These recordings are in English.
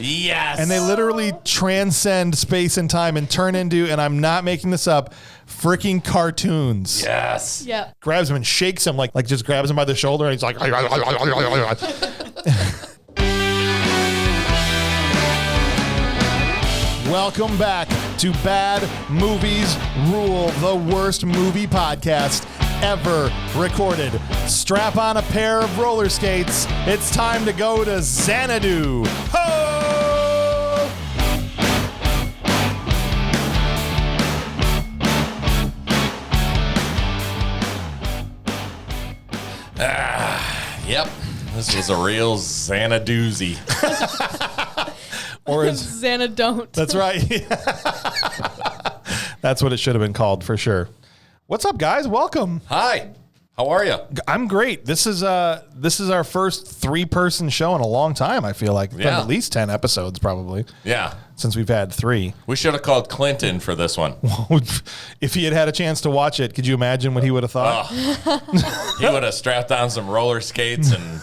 Yes. And they literally transcend space and time and turn into, and I'm not making this up, freaking cartoons. Yes. Yeah. Grabs him and shakes him, like just grabs him by the shoulder, and he's like... Welcome back to Bad Movies Rule, the worst movie podcast ever recorded. Strap on a pair of roller skates. It's time to go to Xanadu. Ho! Yep. This was a real Xanadoozy. Or is Xanadu. That's right. That's what it should have been called for sure. What's up, guys? Welcome. Hi. How are you? I'm great. This is our first 3-person show in a long time. I feel like it's been at least 10 episodes probably. Yeah. Since we've had 3. We should have called Clinton for this one. If he had had a chance to watch it, could you imagine what he would have thought? He would have strapped on some roller skates and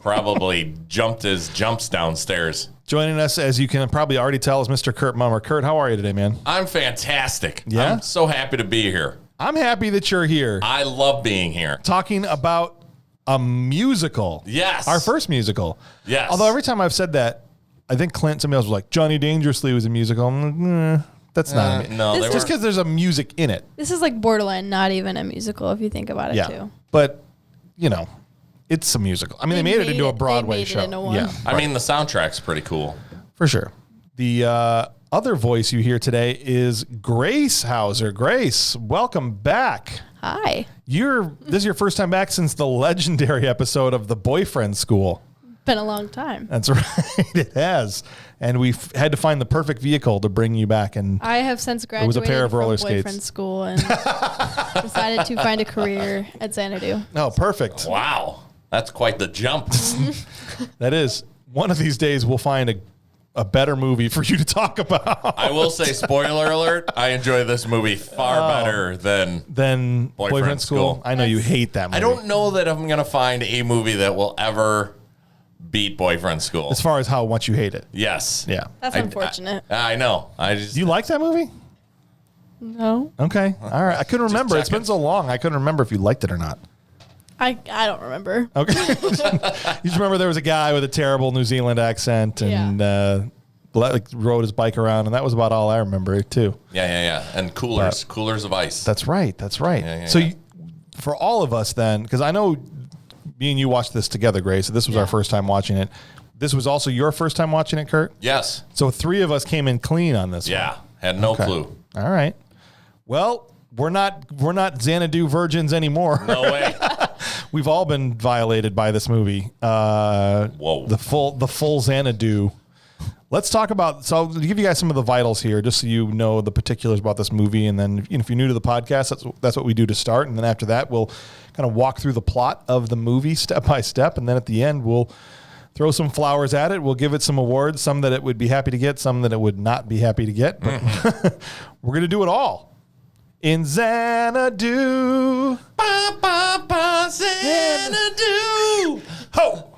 probably jumped his jumps downstairs. Joining us, as you can probably already tell, is Mr. Kurt Mummer. Kurt, how are you today, man? I'm fantastic. Yeah? I'm so happy to be here. I'm happy that you're here. I love being here. Talking about a musical. Yes. Our first musical. Yes. Although every time I've said that, I think somebody else was like, Johnny Dangerously was a musical. I'm like, that's not a no, It's just because there's a music in it. This is like borderline not even a musical if you think about it too. But, it's a musical. I mean, they made it into a Broadway show. Yeah. I mean, the soundtrack's pretty cool. For sure. The other voice you hear today is Grace Hauser. Grace, welcome back. Hi. This is your first time back since the legendary episode of The Boyfriend School. Been a long time. That's right. It has. And we've had to find the perfect vehicle to bring you back. And I have since graduated was a pair of roller from boyfriend skates. school and decided to find a career at Xanadu. Oh, perfect. Wow. That's quite the jump. That is. One of these days we'll find a better movie for you to talk about. I will say, spoiler alert, I enjoy this movie far better than Boyfriend School. I know you hate that movie. I don't know that I'm going to find a movie that will ever beat Boyfriend School. As far as how much you hate it. Yes. Yeah. That's unfortunate. I know. Do you like that movie? No. Okay. All right. I couldn't remember. It's been so long. I couldn't remember if you liked it or not. I don't remember. Okay. You just remember there was a guy with a terrible New Zealand accent and rode his bike around, and that was about all I remember too. Yeah. And coolers of ice. That's right. Yeah, so for all of us then, because I know me and you watched this together, Grace, so this was our first time watching it. This was also your first time watching it, Kurt? Yes. So 3 of us came in clean on this one. Yeah. Had no clue. All right. Well, we're not Xanadu virgins anymore. No way. We've all been violated by this movie. Whoa. The full Xanadu. Let's talk about, so I'll give you guys some of the vitals here, just so you know the particulars about this movie. And then if you're new to the podcast, that's what we do to start. And then after that, we'll kind of walk through the plot of the movie step by step. And then at the end, we'll throw some flowers at it. We'll give it some awards, some that it would be happy to get, some that it would not be happy to get. But we're going to do it all in Xanadu. Ba, ba, ba, Xanadu. Ho!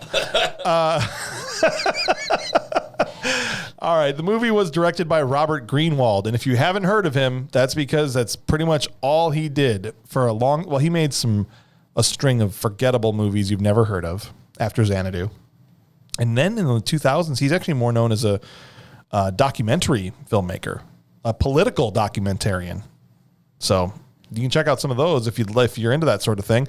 All right. The movie was directed by Robert Greenwald. And if you haven't heard of him, that's because that's pretty much all he did for he made a string of forgettable movies you've never heard of after Xanadu. And then in the 2000s, he's actually more known as a documentary filmmaker, a political documentarian. So you can check out some of those if you're into that sort of thing.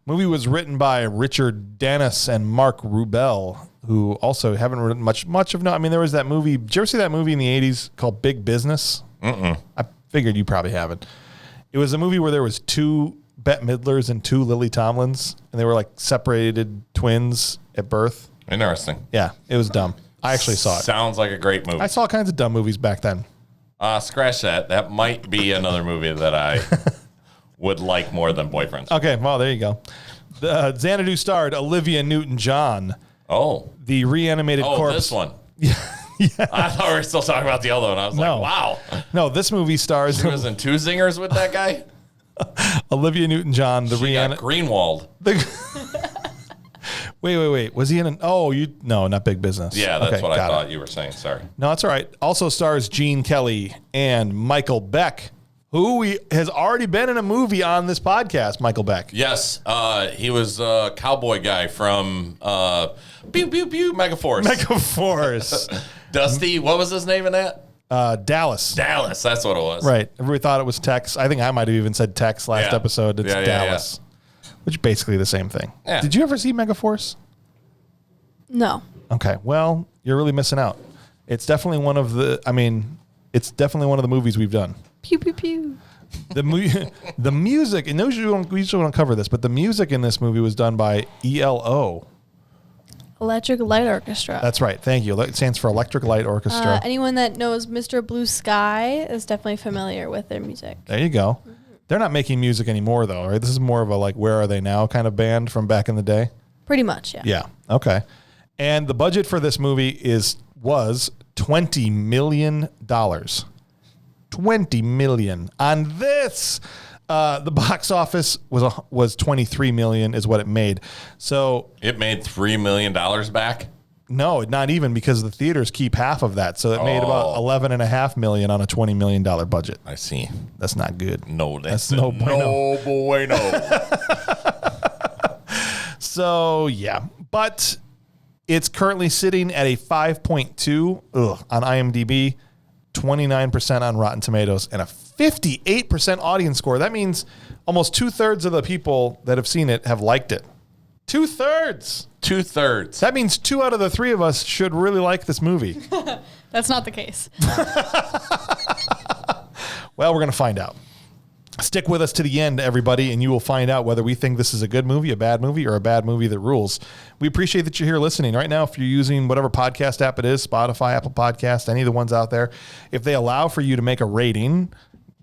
Movie was written by Richard Dennis and Mark Rubel, who also haven't written much of no. I mean, there was that movie. Did you ever see that movie in the 80s called Big Business? I figured you probably haven't. It was a movie where there was 2 Bette Midlers and 2 Lily Tomlins, and they were like separated twins at birth. Interesting. Yeah, it was dumb. I actually saw it. Sounds like a great movie. I saw all kinds of dumb movies back then. Scratch that. That might be another movie that I would like more than Boyfriends. Okay, well, there you go. The Xanadu starred Olivia Newton-John. Oh. The reanimated corpse. This one. Yeah. I thought we were still talking about the other one. I was like, wow. No, this movie stars... She was in 2 zingers with that guy? Olivia Newton-John. Greenwald. Wait. Was he in an? Oh, no, not Big Business. Yeah, that's what I got thought it. you were saying. Sorry. No, that's all right. Also stars Gene Kelly and Michael Beck, who has already been in a movie on this podcast. Michael Beck. Yes, he was a cowboy guy from Pew Pew Pew Megaforce. Megaforce. Dusty, what was his name in that? Dallas. Dallas, that's what it was. Right. Everybody thought it was Tex. I think I might have even said Tex last episode. It's Dallas, which is basically the same thing. Yeah. Did you ever see Megaforce? No. Okay. Well, you're really missing out. It's definitely one of the. I mean, it's definitely one of the movies we've done. Pew pew pew. The music, and we usually don't cover this, but the music in this movie was done by ELO. Electric Light Orchestra. That's right. Thank you. It stands for Electric Light Orchestra. Anyone that knows Mr. Blue Sky is definitely familiar with their music. There you go. Mm-hmm. They're not making music anymore, though, right? This is more of a like, where are they now kind of band from back in the day. Pretty much, yeah. Yeah. Okay. And the budget for this movie was $20 million. $20 million on this. The box office was $23 million is what it made. So it made $3 million back. No, not even, because the theaters keep half of that. So it made about $11.5 million on a $20 million budget. I see. That's not good. No, that's no bueno. No bueno. So yeah, but it's currently sitting at a 5.2 on IMDb, 29% on Rotten Tomatoes, and a 58% audience score. That means almost 2/3 of the people that have seen it have liked it. 2/3. 2/3. That means 2 out of the 3 of us should really like this movie. That's not the case. Well, we're going to find out. Stick with us to the end, everybody, and you will find out whether we think this is a good movie, a bad movie, or a bad movie that rules. We appreciate that you're here listening. Right now, if you're using whatever podcast app it is, Spotify, Apple Podcast, any of the ones out there, if they allow for you to make a rating,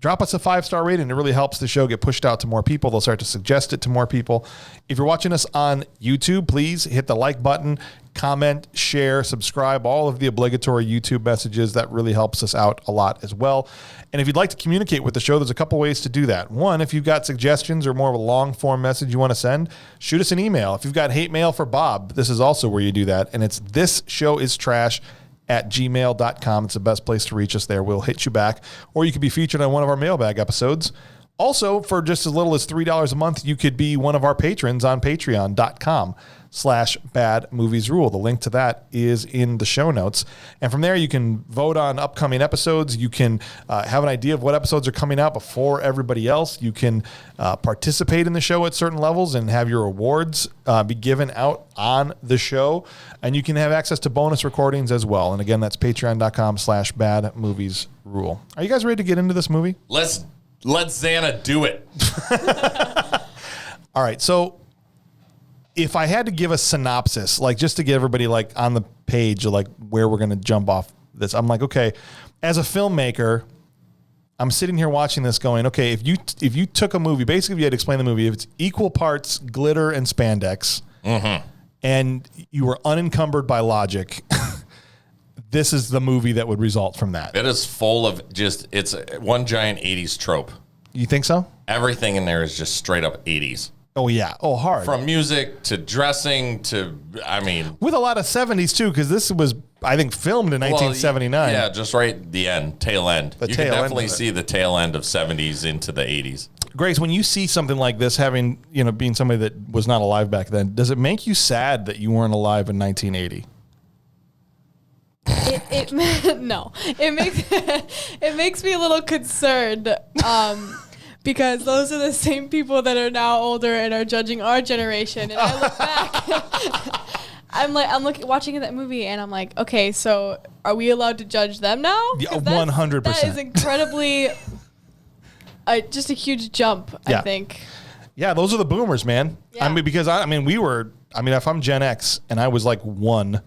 drop us a 5-star rating. It really helps the show get pushed out to more people. They'll start to suggest it to more people. If you're watching us on YouTube, please hit the like button, comment, share, subscribe, all of the obligatory YouTube messages. That really helps us out a lot as well. And if you'd like to communicate with the show, there's a couple ways to do that. One, if you've got suggestions or more of a long form message you want to send, shoot us an email. If you've got hate mail for Bob, this is also where you do that. And it's thisshowIstrash@gmail.com. It's the best place to reach us there. We'll hit you back. Or you could be featured on one of our mailbag episodes. Also, for just as little as $3 a month, you could be one of our patrons on patreon.com/badmoviesrule. The link to that is in the show notes. And from there, you can vote on upcoming episodes. You can have an idea of what episodes are coming out before everybody else. You can participate in the show at certain levels and have your awards be given out on the show. And you can have access to bonus recordings as well. And again, that's patreon.com/badmoviesrule. Are you guys ready to get into this movie? Let Xana do it. All right. So if I had to give a synopsis, like just to get everybody like on the page of like where we're going to jump off this, I'm like, okay, as a filmmaker, I'm sitting here watching this going, okay, if you took a movie, basically if you had to explain the movie, if it's equal parts glitter and spandex, and you were unencumbered by logic, this is the movie that would result from that. It is full of it's one giant 80s trope. You think so? Everything in there is just straight up 80s. Oh, yeah. Oh, hard. From music to dressing to, with a lot of 70s, too, because this was, I think, filmed in 1979. Yeah, just right at the end, tail end. You can definitely see the tail end of 70s into the 80s. Grace, when you see something like this, having, being somebody that was not alive back then, does it make you sad that you weren't alive in 1980? No, it makes me a little concerned because those are the same people that are now older and are judging our generation. And I look back, I'm watching that movie and I'm like, okay, so are we allowed to judge them now? Yeah, 100%. That is incredibly just a huge jump, I think. Yeah, those are the boomers, man. Yeah. Because if I'm Gen X and I was like 1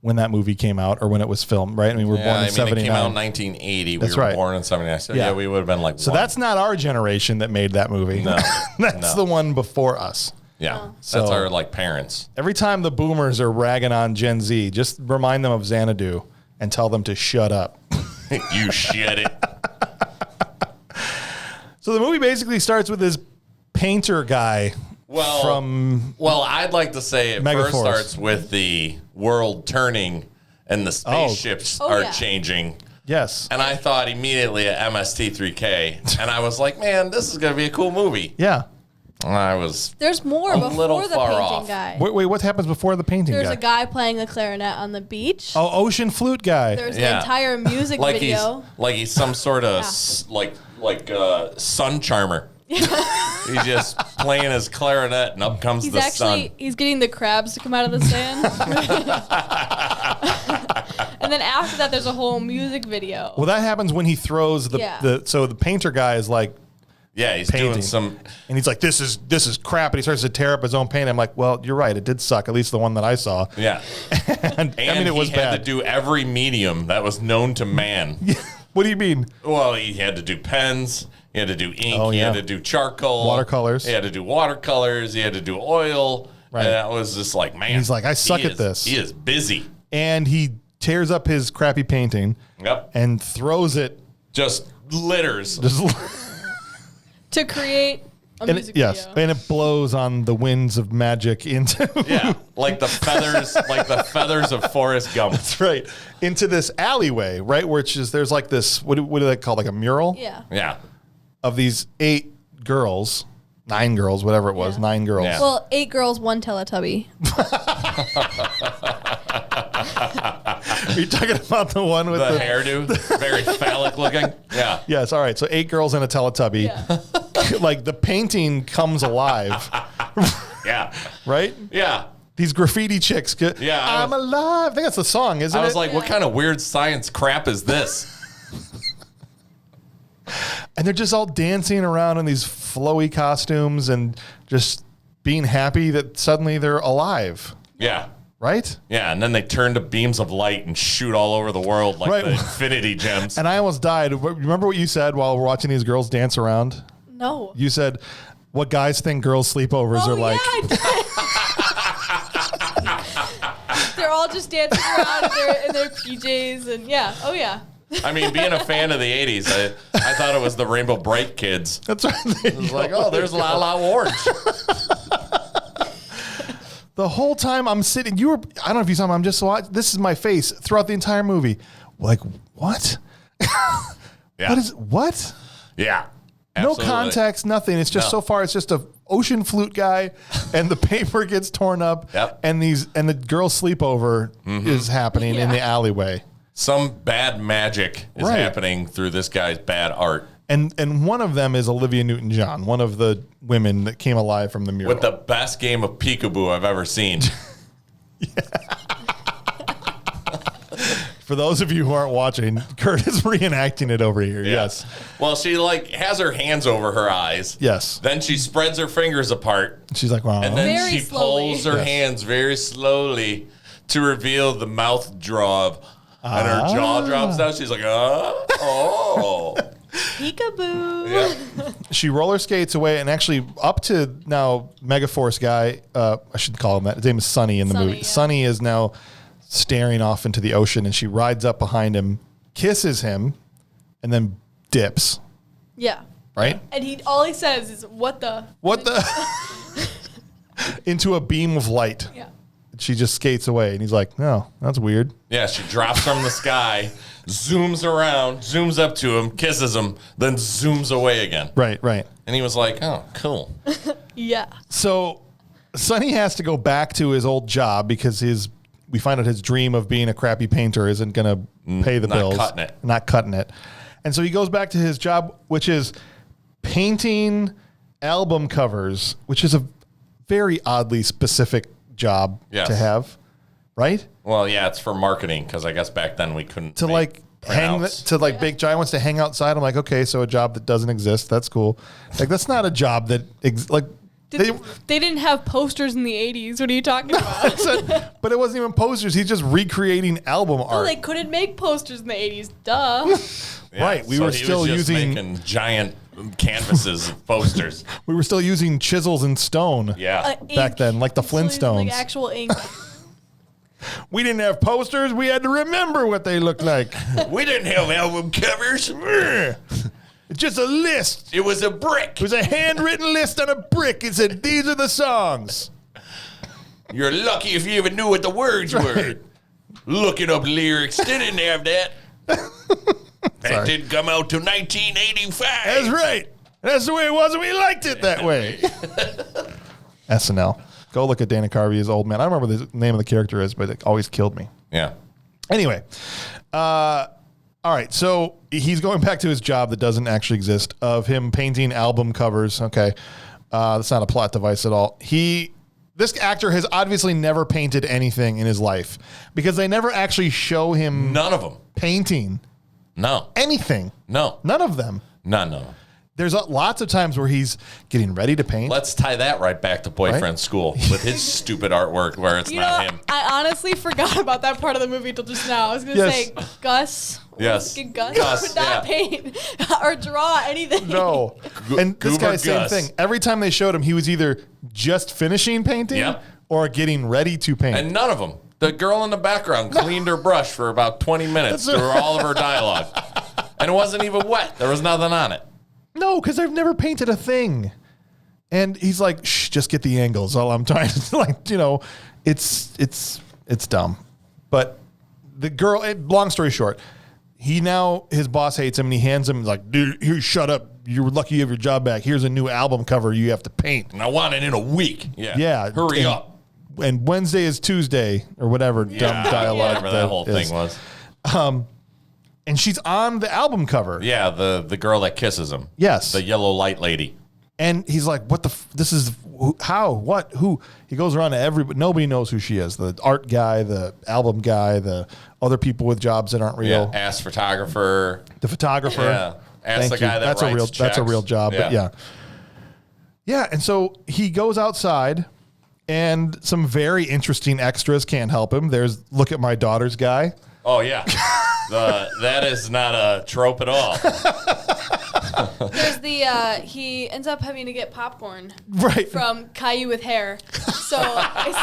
when that movie came out or when it was filmed, right? We were born in 79. It came out in 1980. That's we were right. born in 79. So we would have been like So 1. that's not our generation that made that movie. No. That's the one before us. Yeah. So that's our parents. Every time the boomers are ragging on Gen Z, just remind them of Xanadu and tell them to shut up. You shit it. So the movie basically starts with this painter guy Well, I'd like to say it Megaforce. first starts with the world turning and the spaceships are changing. Yes. And I thought immediately at MST3K, and I was like, man, this is going to be a cool movie. Yeah. I was There's more a before little the far painting off. guy. Wait, what happens before the painting There's guy? a guy playing the clarinet on the beach. Oh, ocean flute guy. There's the entire music video. He's some sort of sun charmer. He's just playing his clarinet, and up comes the sun. He's getting the crabs to come out of the sand. And then after that, there's a whole music video. Well, that happens when he throws so the painter guy is like, he's painting. doing some, and he's like, this is crap, and he starts to tear up his own painting. I'm like, well, you're right, it did suck, at least the one that I saw. Yeah. and I mean, it was he bad. had to do every medium that was known to man. What do you mean? Well, he had to do pens, he had to do ink, he had to do charcoal, watercolors. He had to do watercolors, he had to do oil. Right. And that was just like, man. He's like, I suck at this. He is busy. And he tears up his crappy painting. Yep. And throws it. Just litters. To create a music video. Yes, and it blows on the winds of magic into like the feathers of Forrest Gump. That's right. Into this alleyway, right, which is there's like this what do they call, like a mural? Yeah. Of these 8 girls, 9 girls, whatever it was, 9 girls. Yeah. Well, 8 girls, 1 Teletubby. Are you talking about the one with the hairdo, very phallic looking? Yeah. Yes. All right. So 8 girls and a Teletubby. Yeah. Like the painting comes alive. Yeah. Right. Yeah. These graffiti chicks. I'm alive. I think that's the song, isn't it? I was like, what kind of weird science crap is this? And they're just all dancing around in these flowy costumes and just being happy that suddenly they're alive. Yeah. Right? Yeah, and then they turn to beams of light and shoot all over the world like the infinity gems. And I almost died. Remember what you said while we're watching these girls dance around? No. You said, what guys think girls' sleepovers are like. They're all just dancing around in their PJs and I mean, being a fan of the 80s, I thought it was the Rainbow Bright Kids. That's right. It was like, oh, there's La La Orange. The whole time I'm sitting, I don't know if you saw me, I'm just watching, this is my face throughout the entire movie. Like, what? Yeah. What? Yeah. Absolutely. No context, nothing. It's just so far, it's just a ocean flute guy, and the paper gets torn up, and the girls' sleepover is happening in the alleyway. Some bad magic is happening through this guy's bad art. And one of them is Olivia Newton-John, one of the women that came alive from the mural. With the best game of peekaboo I've ever seen. For those of you who aren't watching, Kurt is reenacting it over here. Yeah. Yes. Well, she has her hands over her eyes. Yes. Then she spreads her fingers apart. She's like, wow. And then she pulls her hands very slowly to reveal the mouth drop. And her jaw drops down. She's like, oh. Peekaboo. Yeah. She roller skates away, and actually up to now Megaforce guy, I should call him that. His name is Sonny in the movie. Yeah. Sonny is now staring off into the ocean, and she rides up behind him, kisses him, and then dips. Yeah. Right? And all he says is, what the? Into a beam of light. Yeah. She just skates away, and he's like, no, that's weird. Yeah, she drops from the sky, zooms around, zooms up to him, kisses him, then zooms away again. Right. And he was like, oh, cool. Yeah. So Sonny has to go back to his old job because we find out his dream of being a crappy painter isn't going to pay the bills. Not cutting it. And so he goes back to his job, which is painting album covers, which is a very oddly specific job to have, right? Well, yeah, it's for marketing because I guess back then we couldn't Big Giant wants to hang outside. I'm like, okay, so a job that doesn't exist. That's cool. Like that's not a job that they didn't have posters in the 80s. What are you talking about? But it wasn't even posters. He's just recreating album art. Oh, they couldn't make posters in the 80s. Duh. Yeah, right. We were still making giant canvases of posters. We were still using chisels and stone. Yeah. Back then, like the Flintstones. Like actual ink. We didn't have posters. We had to remember what they looked like. We didn't have album covers. It's just a list. It was a brick. It was a handwritten list on a brick. It said, these are the songs. You're lucky if you even knew what the words were. Looking up lyrics. They didn't have that. That didn't come out till 1985. That's right. That's the way it was, and we liked it that way. SNL. Go look at Dana Carvey as old man. I don't remember what the name of the character is, but it always killed me. Yeah. Anyway. All right. So he's going back to his job that doesn't actually exist of him painting album covers. Okay. That's not a plot device at all. This actor has obviously never painted anything in his life because they never actually show him None of them. painting No. anything. No. None of them. None of them. There's lots of times where he's getting ready to paint. Let's tie that right back to Boyfriend Right? School with his stupid artwork where it's not him. I honestly forgot about that part of the movie till just now. I was gonna Yes. say Gus. Yes. Gus would not paint or draw anything. No. And this Goober guy's same Gus. thing. Every time they showed him, he was either just finishing painting Yep. or getting ready to paint. And none of them. The girl in the background cleaned her brush for about 20 minutes through all of her dialogue. And it wasn't even wet. There was nothing on it. No, because I've never painted a thing. And he's like, shh, just get the angles. All I'm trying to, it's dumb. But the girl, long story short, his boss hates him and he hands him like, dude, here, shut up. You're lucky you have your job back. Here's a new album cover you have to paint. And I want it in a week. Yeah. Yeah. Hurry up. And Wednesday is Tuesday or whatever dumb dialogue. Whatever that whole thing was. And she's on the album cover. Yeah, the girl that kisses him. Yes. The yellow light lady. And he's like, what this is, how, what, who? He goes around to everybody. Nobody knows who she is. The art guy, the album guy, the other people with jobs that aren't real. Yeah, ass photographer. The photographer. Yeah. Ask the guy that that's writes a real checks. That's a real job, but yeah. Yeah, and so he goes outside and some very interesting extras can't help him. There's look at my daughter's guy. Oh, yeah. That is not a trope at all. There's he ends up having to get popcorn Right. from Caillou with hair. So this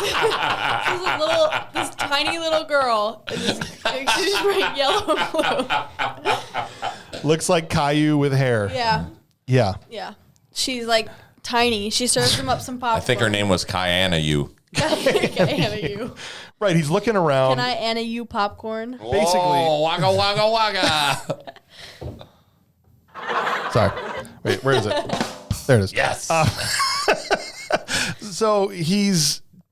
tiny little girl, and she's wearing yellow and blue. Looks like Caillou with hair. Yeah, Yeah. she's like tiny. She serves him up some popcorn. I think her name was Kiana Yu. Anna you. Right, he's looking around. Can I Anna you popcorn? Basically. Oh, wagga, wagga, wagga. Sorry. Wait, where is it? There it is. Yes. So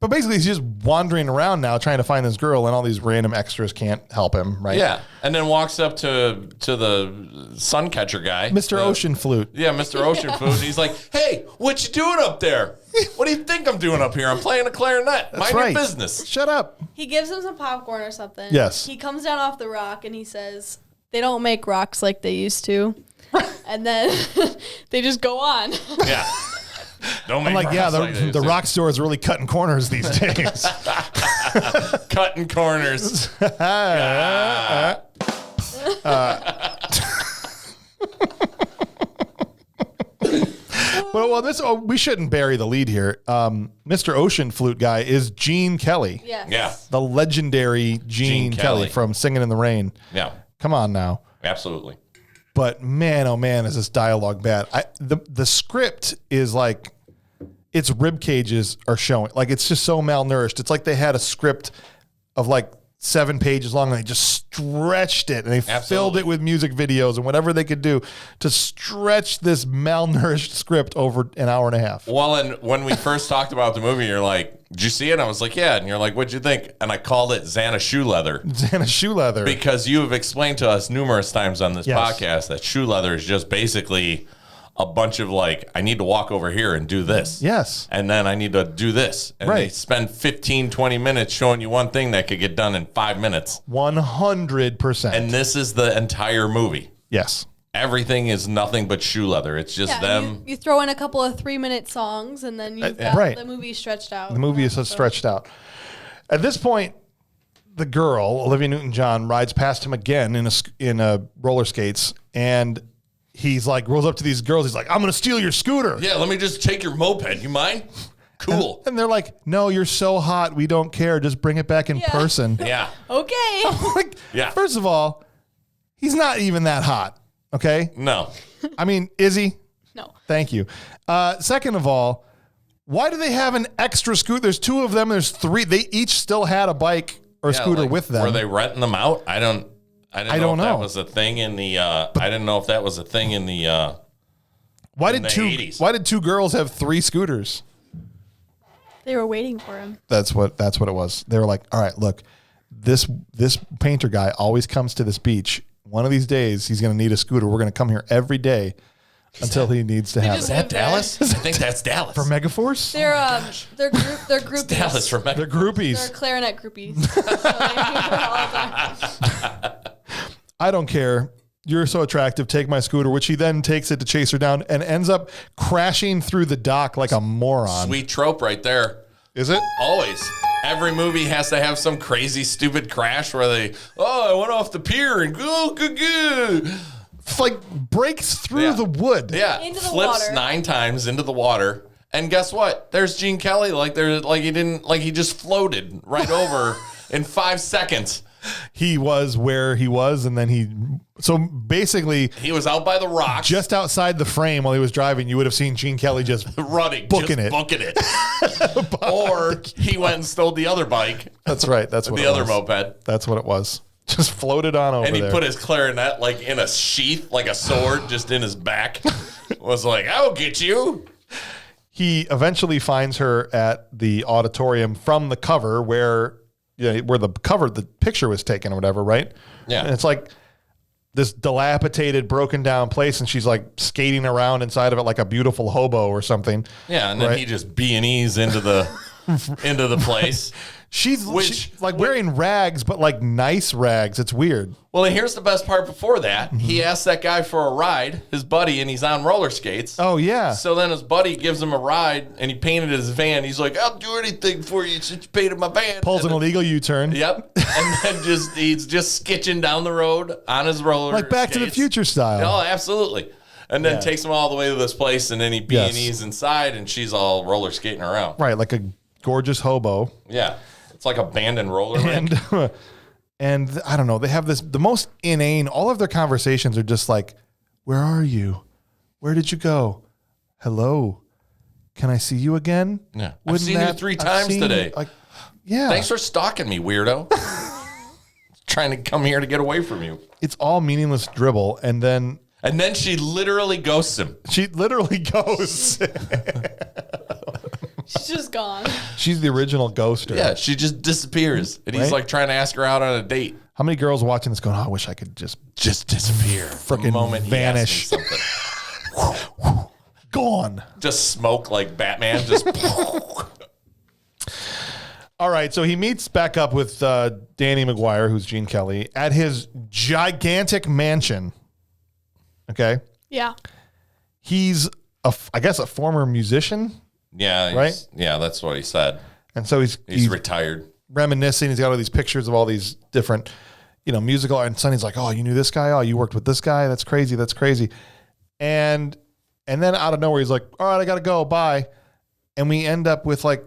but basically he's just wandering around now trying to find this girl and all these random extras can't help him, right? Yeah. And then walks up to the sun catcher guy. Mr. Ocean Flute. Yeah, Mr. Ocean Food. He's like, hey, what you doing up there? What do you think I'm doing up here? I'm playing a clarinet. Mind right. your business. Shut up. He gives him some popcorn or something. Yes. He comes down off the rock and he says, they don't make rocks like they used to. And then they just go on. Yeah. Don't make I'm like, rocks yeah, like they used the to. rock store is really cutting corners these days. Cutting corners. We shouldn't bury the lead here. Mr. Ocean Flute guy is Gene Kelly. Yes. Yeah. The legendary Gene Kelly from Singing in the Rain. Yeah. Come on now. Absolutely. But man, oh man, is this dialogue bad. The script is like, its rib cages are showing. Like, it's just so malnourished. It's like they had a script of like 7 pages long and they just stretched it and they filled it with music videos and whatever they could do to stretch this malnourished script over an hour and a half. Well, and when we first talked about the movie, you're like, did you see it? I was like, yeah. And you're like, what'd you think? And I called it Xana Shoe Leather. Xana Shoe Leather. Because you have explained to us numerous times on this Yes. podcast that shoe leather is just basically a bunch of like, I need to walk over here and do this. Yes. And then I need to do this. And they Right. spend 15, 20 minutes showing you one thing that could get done in 5 minutes. 100%. And this is the entire movie. Yes. Everything is nothing but shoe leather. It's just them. You throw in a couple of 3-minute songs and then you've got Right. the movie stretched out. The movie is so stretched out. At this point, the girl, Olivia Newton-John, rides past him again in a roller skates, and he's like, rolls up to these girls. He's like, I'm going to steal your scooter. Yeah, let me just take your moped. You mind? Cool. And they're like, no, you're so hot. We don't care. Just bring it back in person. Yeah. Okay. Like, Yeah. First of all, he's not even that hot. Okay. No. I mean, Izzy, No. thank you. Second of all, why do they have an extra scooter? There's two of them. There's three. They each still had a bike or scooter with them. Were they renting them out? I don't know if know. that was a thing in the. I didn't know if that was a thing in the. Why in did the two? 80s. Why did two girls have three scooters? They were waiting for him. That's what it was. They were like, all right, look, this painter guy always comes to this beach. One of these days, he's going to need a scooter. We're going to come here every day until he needs to have just it. Is that Dallas? I think that's Dallas. For Megaforce? They're groupies. Dallas for They're Mexico. groupies. They're clarinet groupies. So they all the time. I don't care. You're so attractive. Take my scooter, which he then takes it to chase her down and ends up crashing through the dock like a moron. Sweet trope right there. Is it? Always. Every movie has to have some crazy, stupid crash where I went off the pier and go. Like breaks through the wood. Yeah. Into the Flips water. 9 times into the water. And guess what? There's Gene Kelly. He just floated right over in 5 seconds. He was where he was, and then so basically He was out by the rocks. just outside the frame while he was driving, you would have seen Gene Kelly just running, booking just it. booking it. Or he went and stole the other bike, That's right. That's what the it other was. moped, That's what it was. Just floated on over and he there. put his clarinet like in a sheath, like a sword, just in his back. Was like, I'll get you. He eventually finds her at the auditorium from the cover where the picture was taken or whatever, right? Yeah. And it's like this dilapidated, broken down place, and she's like skating around inside of it like a beautiful hobo or something. Yeah, and then Right. he just B&Es into the place. She's like wearing rags, but like nice rags. It's weird. Well, and here's the best part before that. He asked that guy for a ride, his buddy, and he's on roller skates. Oh, yeah. So then his buddy gives him a ride, and he painted his van. He's like, I'll do anything for you since you painted my van. Pulls And an then- illegal U-turn. Yep. And then he's just skitching down the road on his roller Like Back to the skates. Future style. Oh, absolutely. And then Yeah. takes him all the way to this place, and then he Yes. B&Es inside, and she's all roller skating around. Right, like a gorgeous hobo. Yeah. It's like abandoned roller rink. And I don't know, they have the most inane, all of their conversations are just like, where are you? Where did you go? Hello. Can I see you again? Yeah. I've seen you 3 times today. Like, yeah. Thanks for stalking me, weirdo. Trying to come here to get away from you. It's all meaningless dribble. And then And then she literally ghosts him. she literally goes. She's just gone. She's the original ghoster. Yeah, she just disappears. And he's Right? like trying to ask her out on a date. How many girls watching this going, oh, I wish I could just Disappear. Frickin' The moment vanish. He asked me something. gone. Just smoke like Batman. Just All right, so he meets back up with Danny Mcguire, who's Gene Kelly, at his gigantic mansion. Okay? Yeah. He's, I guess, a former musician. yeah, Right? Yeah, that's what he said. And so He's retired. reminiscing. He's got all these pictures of all these different, musical. And Sonny's like, oh, you knew this guy? Oh, you worked with this guy? That's crazy. That's crazy. And then out of nowhere, he's like, all right, I got to go. Bye. And we end up with like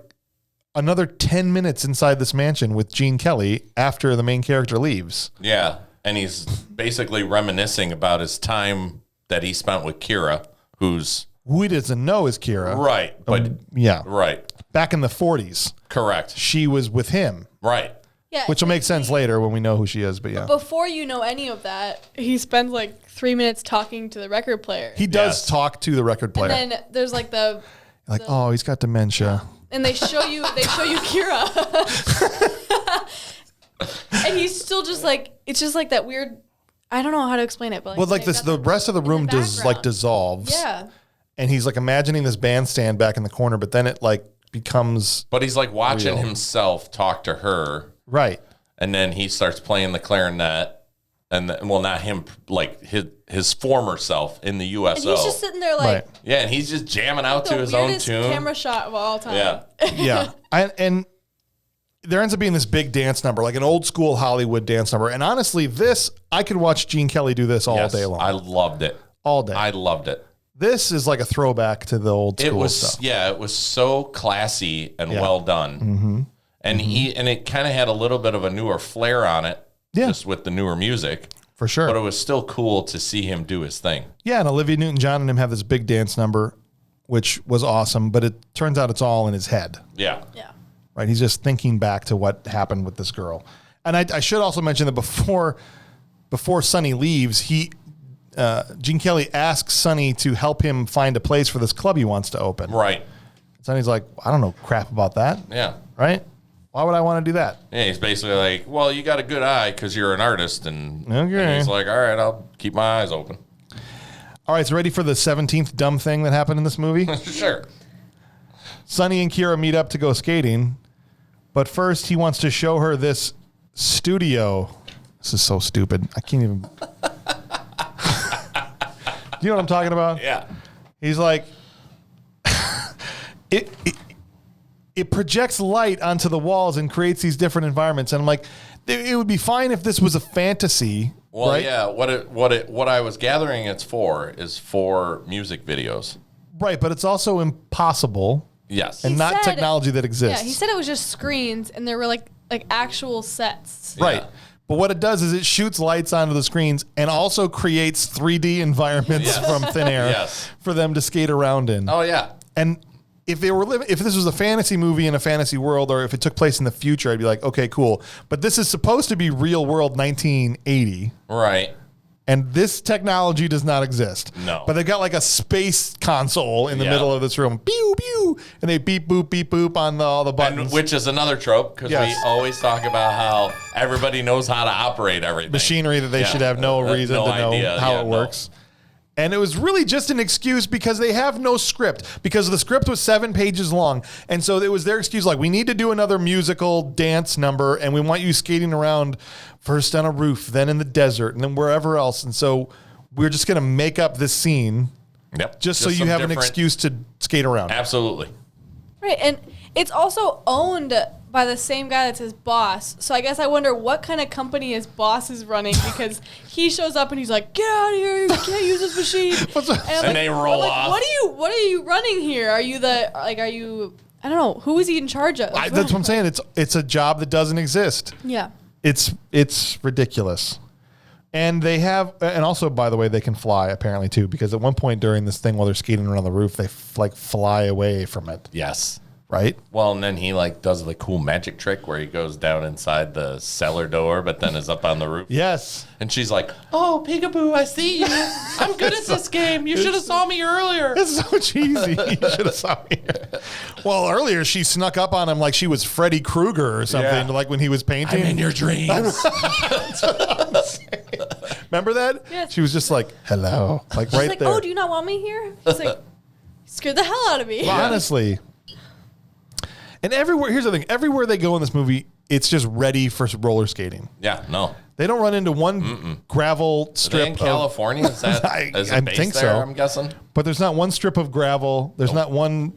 another 10 minutes inside this mansion with Gene Kelly after the main character leaves. Yeah, and he's basically reminiscing about his time that he spent with Kira, who's Who he doesn't know is Kira. right, but Yeah. right, Back in the 40s, correct, she was with him, right. Yeah. which will make sense later when we know who she is. But yeah. Before you know any of that, he spends like 3 minutes talking to the record player. He does Yes. talk to the record player. And then there's like Like, oh, he's got dementia. and they show you Kira. And he's still just like, it's just like that weird, I don't know how to explain it, but Well, like they've this, got the rest of the room background. dissolves. Yeah. And he's like imagining this bandstand back in the corner, but then it like becomes But he's like watching Real. himself talk to her, right. and then he starts playing the clarinet, and well, not him, like his former self in the USO. And he's just sitting there like Right. Yeah, and he's just jamming out the to his own weirdest tune. camera shot of all time. Yeah. Yeah. And there ends up being this big dance number, like an old school Hollywood dance number. And honestly, I could watch Gene Kelly do this all Yes, day long. I loved it. all day. I loved it. This is like a throwback to the old It school was stuff. it was so classy and Yeah. well done. Mm-hmm. And it kind of had a little bit of a newer flair on it, Yeah. just with the newer music. For sure. But it was still cool to see him do his thing. Yeah, and Olivia Newton-John and him have this big dance number, which was awesome, but it turns out it's all in his head. Yeah. Yeah. Right? He's just thinking back to what happened with this girl. And I should also mention that before Sonny leaves, Gene Kelly asks Sonny to help him find a place for this club he wants to open. Right. Sonny's like, I don't know crap about that. Yeah. Right? Why would I want to do that? Yeah, he's basically like, well, you got a good eye because you're an artist. And Okay. he's like, all right, I'll keep my eyes open. All right, so ready for the 17th dumb thing that happened in this movie? Sure. Sonny and Kira meet up to go skating, but first he wants to show her this studio. This is so stupid. I can't even. You know what I'm talking about? Yeah. He's like, it projects light onto the walls and creates these different environments. And I'm like, it would be fine if this was a fantasy. Well, right? yeah. What I was gathering it's for is for music videos. Right, but it's also impossible Yes. and not said- technology that exists. Yeah, he said it was just screens and there were like actual sets. Right. Yeah. But what it does is it shoots lights onto the screens and also creates 3D environments Yes. from thin air Yes. for them to skate around in. Oh yeah. And if they were if this was a fantasy movie in a fantasy world, or if it took place in the future, I'd be like, okay, cool. But this is supposed to be real world 1980, Right. and this technology does not exist. No. But they've got like a space console in the Yeah. middle of this room. Pew pew, and they beep boop on all the buttons. And, which is another trope because Yes. we always talk about how everybody knows how to operate everything. Machinery that they Yeah. should have no reason No to know idea. how Yeah, it no. works. And it was really just an excuse because they have no script, because the script was 7 pages long. And so it was their excuse, like, we need to do another musical dance number, and we want you skating around first on a roof, then in the desert, and then wherever else. And so we're just going to make up this scene Yep. just so you some have an different- excuse to skate around. Absolutely. Right, and it's also owned by the same guy that's his boss. So I guess I wonder what kind of company his boss is running, because he shows up and he's like, "Get out of here! You can't use this machine." And they roll off. What are you running here? Are you I don't know. Who is he in charge of? That's what I'm saying. It's a job that doesn't exist. Yeah. It's ridiculous. And they have, and also, by the way, they can fly apparently too, because at one point during this thing while they're skating around the roof, they fly away from it, Yes. right? Well, and then he does the cool magic trick where he goes down inside the cellar door, but then is up on the roof. Yes. And she's like, "Oh, peekaboo, I see you. I'm good at this game. You should have saw me earlier." It's so cheesy. You should have saw me. Well, earlier she snuck up on him like she was Freddy Krueger or something, Yeah. like when he was painting. I'm in your dreams. Remember that? Yes. She was just like, hello. Like She's right like, there. "Oh, do you not want me here?" He's like, "Scared the hell out of me." Well, honestly. And everywhere, here's the thing. Everywhere they go in this movie, it's just ready for roller skating. Yeah, no. They don't run into one gravel Are strip they in California? Is that I is it based think there, so. I'm guessing. But there's not one strip of gravel. There's not one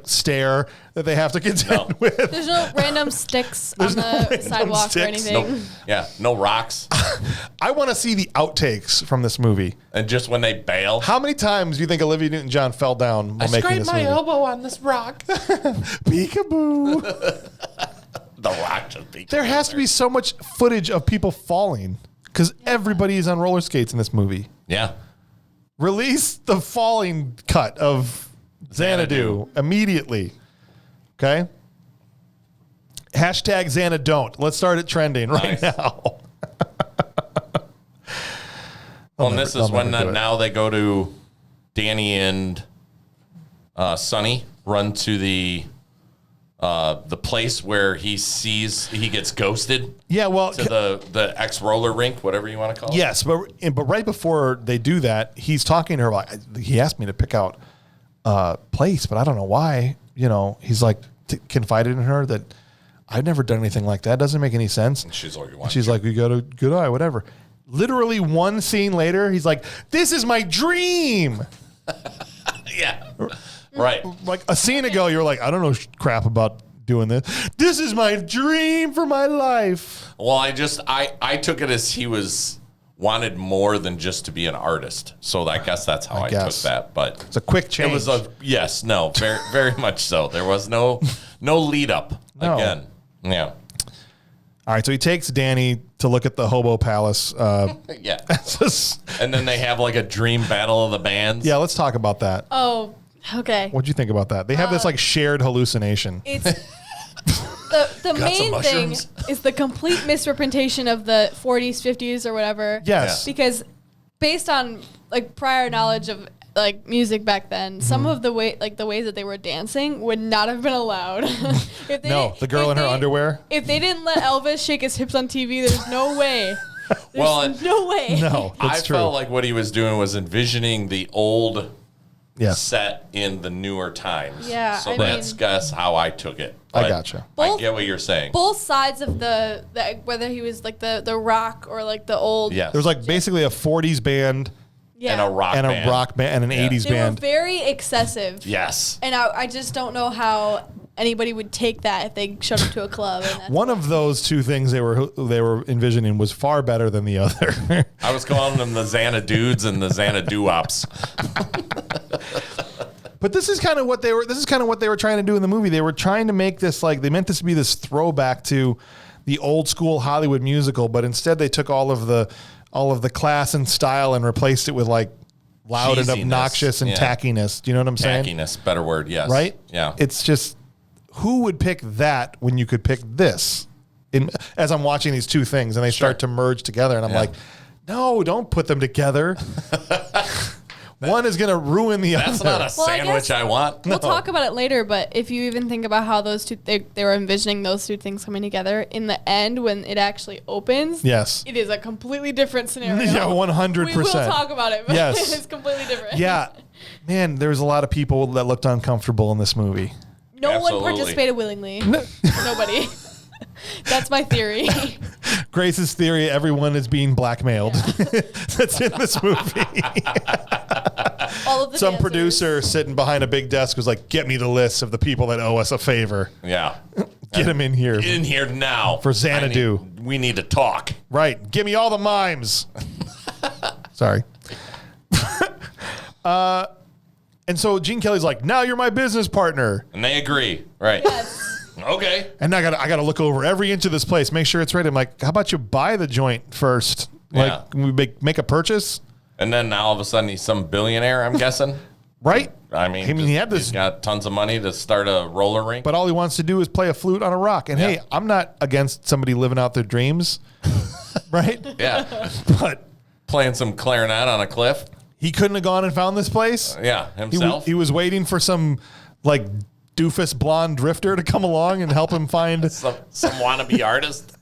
stair that they have to contend No. with. There's no random sticks on no the random sidewalk or sticks. anything. No, yeah, no rocks. I want to see the outtakes from this movie. And just when they bail, How many times do you think Olivia Newton-John fell down while making this movie? elbow on this rock. Peekaboo. The rock just peeked. There has to be so much footage of people falling because everybody is on roller skates in this movie. Yeah. Release the falling cut of Xanadu immediately. Okay? Hashtag Xanadon't. Let's start it trending right Nice. now. Well, and this is I'll when never do it. now they go to Danny and Sonny run to the place where he gets ghosted Yeah, well, to the ex roller rink, whatever you want to call it. yes, but right before they do that, he's talking to her about, he asked me to pick out a place, but I don't know why. You know, he's like confided in her that I've never done anything like that. Doesn't make any sense. And she's like, And she's like, you got a good eye, whatever. Literally one scene later, he's like, this is my dream. yeah, right. Like a scene ago, you were like, I don't know crap about doing this. This is my dream for my life. Well, I took it as he wanted more than just to be an artist. So I guess that's how I took guess. that. But It's a quick change. it was very, very much so. There was no lead up No. again. Yeah. All right, so he takes Danny to look at the hobo palace. Yeah. And then they have like a dream battle of the bands. Yeah, let's talk about that. Oh, okay. What'd you think about that? They have this like shared hallucination. It's the main thing is the complete misrepresentation of the 40s, 50s, or whatever. Yes. Because based on like prior knowledge of like music back then, some of the ways that they were dancing would not have been allowed. If they The girl in her underwear. If they didn't let Elvis shake his hips on TV, there's no way. No way. No, that's true. I felt like what he was doing was envisioning the old set in the newer times. Yeah, So that's how I took it. I gotcha. I get what you're saying. Both sides of the whether he was like the rock or like the old. Yes. There was like basically a 40s band and a rock band. And an 80s They band. were very excessive. Yes. And I just don't know how anybody would take that if they showed up to a club. And that's One of those two things they were envisioning was far better than the other. I was calling them the Xanadudes and the Xanadu-ops. But this is kind of what they were trying to do in the movie. They were trying to make this they meant this to be this throwback to the old school Hollywood musical, but instead they took all of the class and style and replaced it with like loud and Cheesiness, obnoxious and tackiness. Do you know what I'm saying? Tackiness, better word, yes. Right? Yeah. It's just, who would pick that when you could pick this? As I'm watching these two things and they start to merge together, and I'm like, no, don't put them together. One is going to ruin the other. That's not a sandwich I want. We'll talk about it later, but if you even think about how those two, they were envisioning those two things coming together, in the end, when it actually opens, Yes. it is a completely different scenario. Yeah, 100%. We will talk about it, but Yes. it's completely different. Yeah. Man, there's a lot of people that looked uncomfortable in this movie. No Absolutely. one participated willingly. Nobody. That's my theory. Grace's theory, everyone is being blackmailed. That's in this movie. All of the Some dancers. producer sitting behind a big desk was like, get me the list of the people that owe us a favor. Yeah. Get him in here. In here now. For Xanadu. We need to talk. Right. Give me all the mimes. Sorry. And so Gene Kelly's like, now you're my business partner. And they agree. Right. Yes. Okay. And I gotta look over every inch of this place, make sure it's right. I'm like, how about you buy the joint first? Like, Yeah. we make a purchase? And then now all of a sudden he's some billionaire, I'm guessing. Right? I mean, he had this, he's got tons of money to start a roller rink. but all he wants to do is play a flute on a rock. And hey, I'm not against somebody living out their dreams, right? Yeah. But Playing some clarinet on a cliff. he couldn't have gone and found this place. Yeah, He, himself. he was waiting for some like doofus blonde drifter to come along and help him find some wannabe artist.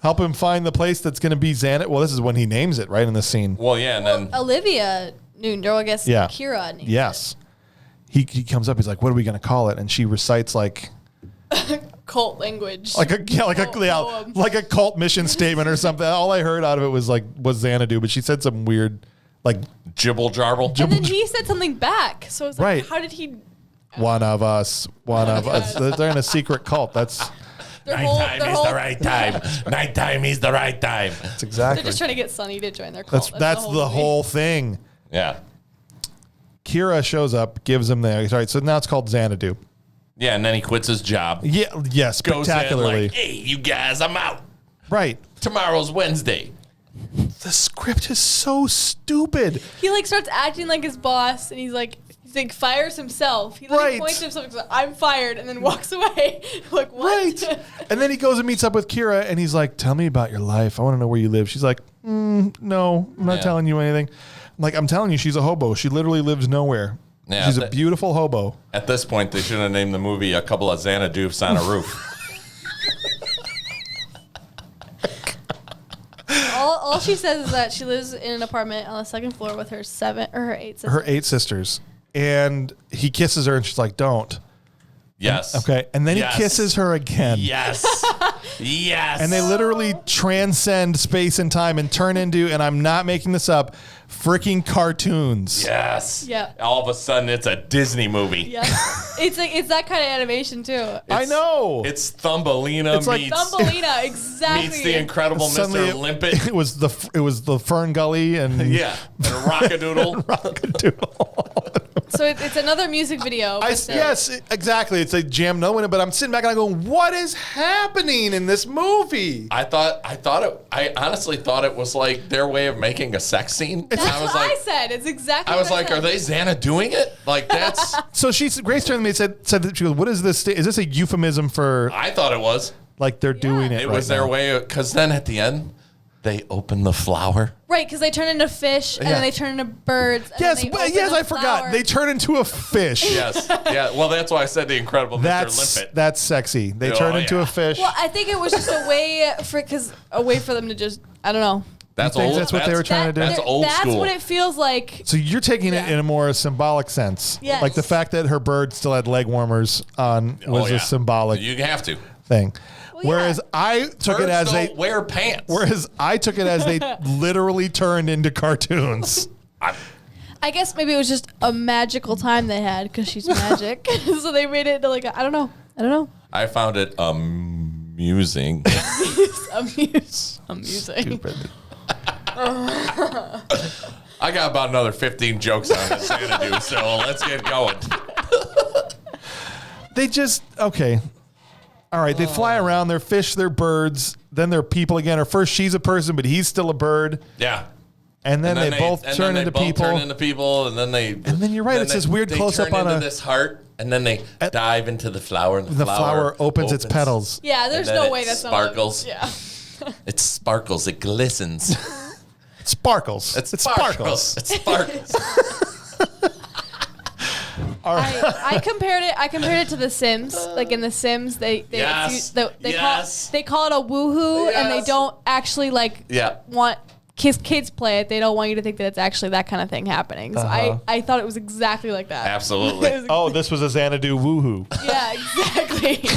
the place that's going to be Xanadu. Well, this is when he names it right in the scene. Well, yeah, and then Olivia Newton-John, I guess Yeah. Kira named Yes. He comes up. He's like, "What are we going to call it?" And she recites like cult language. like a cult mission statement or something. All I heard out of it was Xanadu, but she said some weird like jibble jarble. and then he said something back. So it's like, Right. how did he? one of us. They're in a secret cult. That's Nighttime is the right time. Nighttime is the right time. exactly. They're just trying to get Sonny to join their cult. That's the movie. whole thing. Yeah. Kira shows up, gives him the. Sorry, so now it's called Xanadu. Yeah, and then he quits his job. Yeah, yes, Goes in spectacularly. like, hey, you guys, I'm out. Right. Tomorrow's Wednesday. The script is so stupid. He like starts acting like his boss, and he's like fires himself. He like Right. points to himself and says, I'm fired, and then walks away. Like what? Right. And then he goes and meets up with Kira, and he's like, "Tell me about your life. I want to know where you live." She's like, "No, I'm not Yeah. telling you anything." I'm like, "I'm telling you, she's a hobo. She literally lives nowhere. Yeah, She's a beautiful hobo." At this point, they should have named the movie A Couple of Xanadu's on a Roof. All she says is that she lives in an apartment on the second floor with her 8 sisters. Her 8 sisters, and he kisses her, and she's like, "Don't." Yes. Okay, and then Yes. he kisses her again. Yes. Yes. And they literally transcend space and time and turn into, and I'm not making this up, freaking cartoons. Yes. Yeah. All of a sudden, it's a Disney movie. Yeah, it's that kind of animation too. I know. It's Thumbelina It's like meets, Thumbelina, exactly. meets the Incredible Suddenly Mr. Limpet. It was the Fern Gully and Yeah. And Rockadoodle. Rockadoodle. So it's another music video. Yes, exactly. It's a jam no in it, but I'm sitting back and I'm going, what is happening in this movie? I honestly thought it was like their way of making a sex scene. That's what I said. It's exactly I was what like, I said. are they Xana doing it? Like, that's... So Grace turned to me and said that she goes, what is this? Is this a euphemism for... I thought it was. Like they're doing it It right was their now. way, because then at the end, they open the flower. Right, because they turn into fish, and then they turn into birds. And Yes, then they open yes, the I forgot. flower. They turn into a fish. Yes. Yeah. Well, that's why I said the Incredible Mr. Limpet. That's sexy. They Oh, turn into yeah. a fish. Well, I think it was just a way for them to just, I don't know. That's You think old. that's what they were trying to do? That's old That's school. what it feels like. So you're taking it Yeah. in a more symbolic sense. Yes. Like the fact that her bird still had leg warmers on was a symbolic You have to. thing. Well, Whereas yeah. I took it Birds as don't wear pants. they literally turned into cartoons. I guess maybe it was just a magical time they had because she's magic. So they made it into like, I don't know. I found it amusing. Amusing. Stupid. I got about another 15 jokes on this Xanadu, so let's get going. They just okay. All right, they fly around. They're fish. They're birds. Then they're people again. Or first she's a person, but he's still a bird. Yeah. And then, they both turn into people. Turn into people, and then they. And then you're right, it's this weird close-up on into this heart, and then they dive into the flower, and the flower opens its petals. Yeah, there's And then no it way that's sparkles. not. Yeah. It sparkles. It glistens. It sparkles. It sparkles. It sparkles. I compared it to The Sims. Like in The Sims, they Yes. call it a woohoo, and they Yes. don't actually want kids play it. They don't want you to think that it's actually that kind of thing happening. So I thought it was exactly like that. Absolutely. It was- Oh, this was a Xanadu woohoo. Yeah, exactly.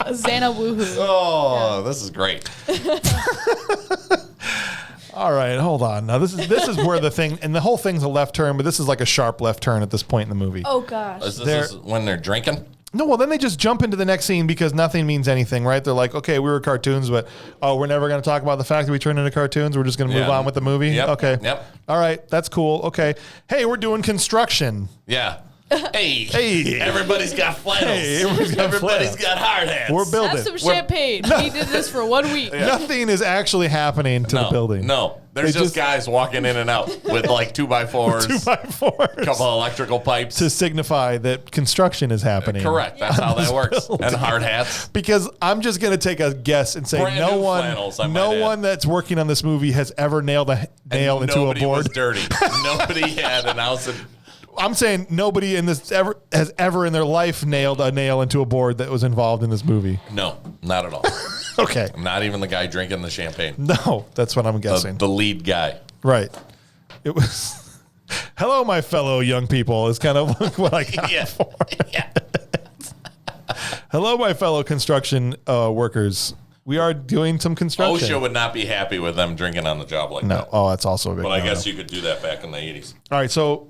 A Xana woohoo. Oh, this is great. All right, hold on. Now this is where the thing and the whole thing's a left turn, but this is like a sharp left turn at this point in the movie. Oh gosh. Is this when they're drinking? No, well then they just jump into the next scene because nothing means anything, right? They're like, okay, we were cartoons, but we're never going to talk about the fact that we turned into cartoons. We're just going to move on with the movie. Yep. Okay. Yep. All right, that's cool. Okay. Hey, we're doing construction. Yeah. Hey. Hey. Everybody's got flannels. Hey, everybody's got got hard hats. We're building. Have some champagne. He did this for 1 week. Nothing is actually happening to the building. No. There's They just guys walking in and out with like 2x4s, 2x4s. couple of electrical pipes. To signify that construction is happening. Correct. That's how that works. building. And hard hats. Because I'm just going to take a guess and say Brand new flannels, I might add. no one that's working on this movie has ever nailed a nail into a Nobody was board. dirty. Nobody had an ounce of... I'm saying nobody in this has ever in their life nailed a nail into a board that was involved in this movie. No, not at all. Okay. Not even the guy drinking the champagne. No, that's what I'm guessing. The lead guy. Right. It was hello, my fellow young people is kind of what I got Yeah. for. Yeah. Hello, my fellow construction workers. We are doing some construction. OSHA would not be happy with them drinking on the job like No. that. Oh, that's also a big But I no-no. guess you could do that back in the 80s. All right, so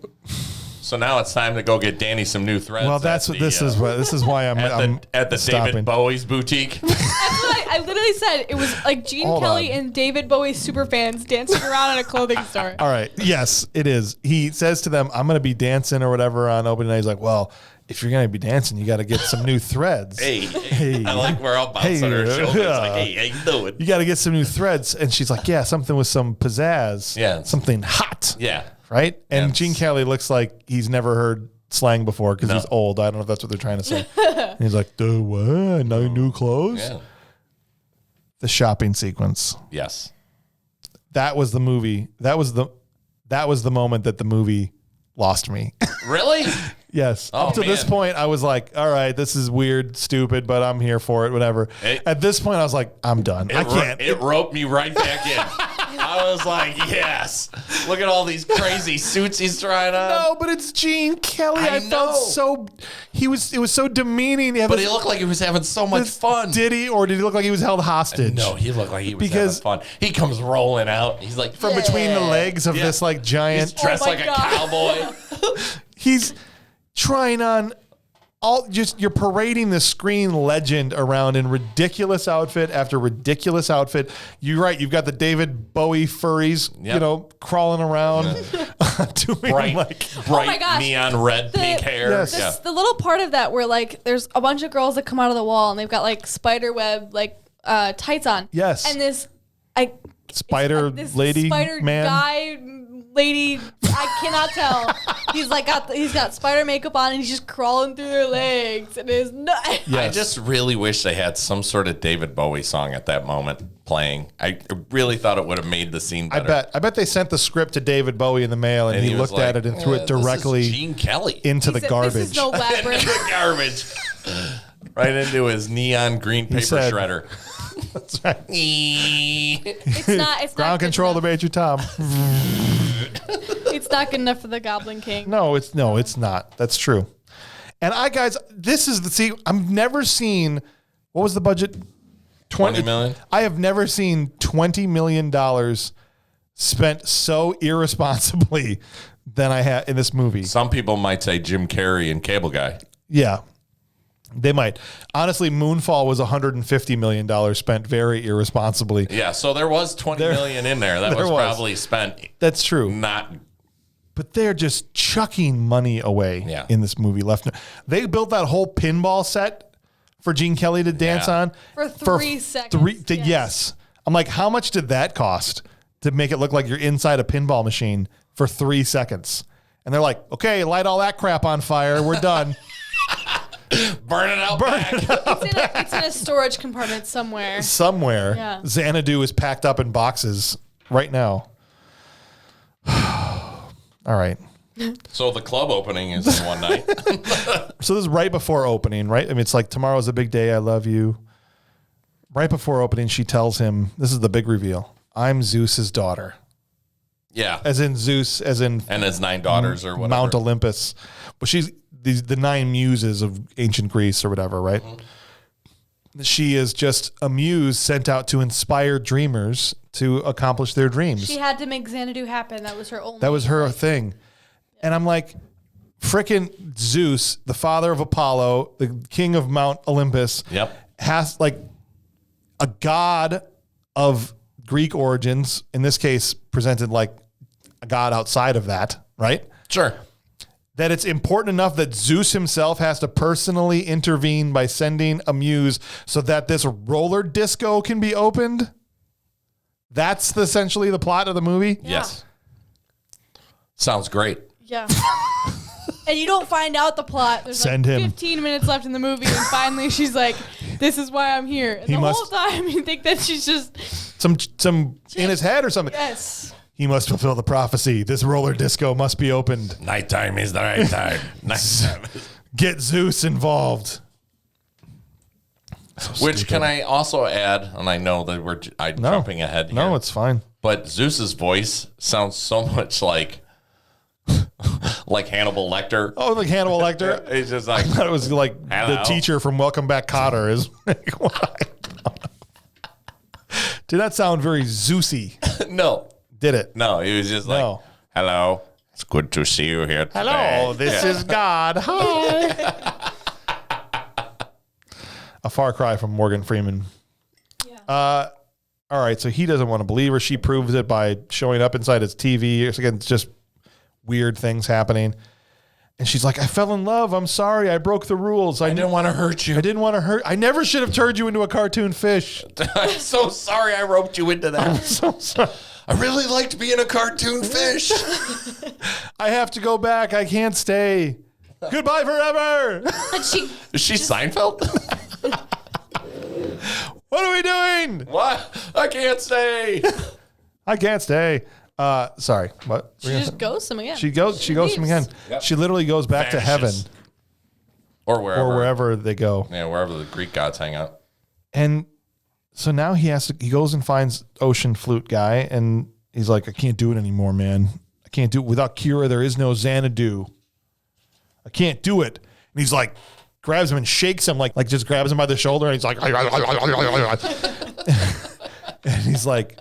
now it's time to go get Danny some new threads. well, that's what this is. This is why I'm at the stopping. David Bowie's boutique. That's what I literally said. It was like Gene Hold Kelly on. and David Bowie super fans dancing around in a clothing store. All right. Yes, it is. He says to them, I'm going to be dancing or whatever on opening night. He's like, well, if you're going to be dancing, you got to get some new threads. Hey, I like we're all bouncing on her shoulders. Like, hey, how you doing? You got to get some new threads. And she's like, yeah, something with some pizzazz. Yeah. Something hot. Yeah. Right? And Yes. Gene Kelly looks like he's never heard slang before because he's old. I don't know if that's what they're trying to say. And he's like, duh, what? No new clothes? Yeah. The shopping sequence. Yes. That was the movie. That was the moment that the movie lost me. Really? Yes. Oh, Up to this man. point, I was like, all right, this is weird, stupid, but I'm here for it, whatever. At this point, I was like, I'm done. I can't. It roped me right back in. I was like, yes. Look at all these crazy suits he's trying on. No, but it's Gene Kelly. I I felt know. so. It was so demeaning. But he looked like he was having so much fun. Did he, or did he look like he was held hostage? No, he looked like he was Because- having fun. He comes rolling out. He's like, From between the legs of Yeah. this like He's giant. dressed Oh my like God. a cowboy. He's trying on you're parading the screen legend around in ridiculous outfit after ridiculous outfit. You're right. You've got the David Bowie furries, crawling around, doing bright oh my gosh. neon red pink hair. Yes. The little part of that where like there's a bunch of girls that come out of the wall and they've got like spider web like tights on. Yes. And this spider lady spider man guy lady, I cannot tell. He's got spider makeup on and he's just crawling through their legs. It is nuts. Yes. I just really wish they had some sort of David Bowie song at that moment playing. I really thought it would have made the scene better. I bet they sent the script to David Bowie in the mail and he looked at it and threw it directly this is Gene Kelly into the garbage. This is no labyrinth. the garbage. Right into his neon green paper said- shredder. That's right. It's not Ground good control to enough. Major Tom. It's not good enough for the Goblin King. No, it's not. That's true. And I've never seen, what was the budget? 20 million? I have never seen $20 million spent so irresponsibly than I had in this movie. Some people might say Jim Carrey and Cable Guy. Yeah, they might. Honestly, Moonfall was $150 million spent very irresponsibly. Yeah, so there was 20 million in there. That there was was. probably spent That's true. not. But they're just chucking money away in this movie. They built that whole pinball set for Gene Kelly to dance on. For 3 seconds. Yes. I'm like, how much did that cost to make it look like you're inside a pinball machine for 3 seconds? And they're like, okay, light all that crap on fire. We're done. Burn it out. It's in a storage compartment somewhere. Somewhere. Yeah. Xanadu is packed up in boxes right now. All right. So the club opening is in one night. So this is right before opening, right? I mean, it's like, tomorrow's a big day. I love you. Right before opening, she tells him, this is the big reveal. I'm Zeus's daughter. Yeah. As in Zeus, as in And his 9 daughters or whatever. Mount Olympus. But she's the 9 muses of ancient Greece or whatever, right? Mm-hmm. She is just a muse sent out to inspire dreamers to accomplish their dreams. She had to make Xanadu happen. That was her only. That was her thing. And I'm like, frickin' Zeus, the father of Apollo, the king of Mount Olympus, has like a god of Greek origins, in this case, presented like a god outside of that, right? Sure. That it's important enough that Zeus himself has to personally intervene by sending a muse so that this roller disco can be opened. That's essentially the plot of the movie. Yeah. Yes. Sounds great. Yeah. And you don't find out the plot. There's Send like him. 15 minutes left in the movie, and finally she's like, "This is why I'm here." And He the must- whole time you think that she's just Some in his head or something. yes. He must fulfill the prophecy. This roller disco must be opened. Nighttime is the right time. Nighttime. Get Zeus involved. Which can I also add, and I know that I'm jumping ahead here. No, it's fine. But Zeus's voice sounds so much like Hannibal Lecter. Oh, like Hannibal Lecter. He's just like, I thought it was like Hello. the teacher from Welcome Back, Kotter. Did that sound very Zeusy? no, Did it? no. He was just like, No. hello. It's good to see you here today. Hello, this is God. Hi. A far cry from Morgan Freeman. Yeah. All right, so he doesn't want to believe her. She proves it by showing up inside his TV. Again, it's just weird things happening. And she's like, I fell in love. I'm sorry. I broke the rules. I didn't want to hurt you. I didn't want to hurt. I never should have turned you into a cartoon fish. I'm so sorry I roped you into that. I'm so sorry. I really liked being a cartoon fish. I have to go back. I can't stay. Goodbye forever. And she Is she Seinfeld? What are we doing? What? I can't stay. I can't stay. Sorry. What? she just ghosts him again. She goes to him leaves. again. Yep. She literally goes back to heaven Vanishes. Or wherever. or wherever they go. Yeah, wherever the Greek gods hang out. And so now he goes and finds Ocean Flute guy, and he's like, I can't do it anymore, man. I can't do it. Without Kira, there is no Xanadu. I can't do it. And he's like, grabs him and shakes him, like just grabs him by the shoulder, and he's like, and he's like,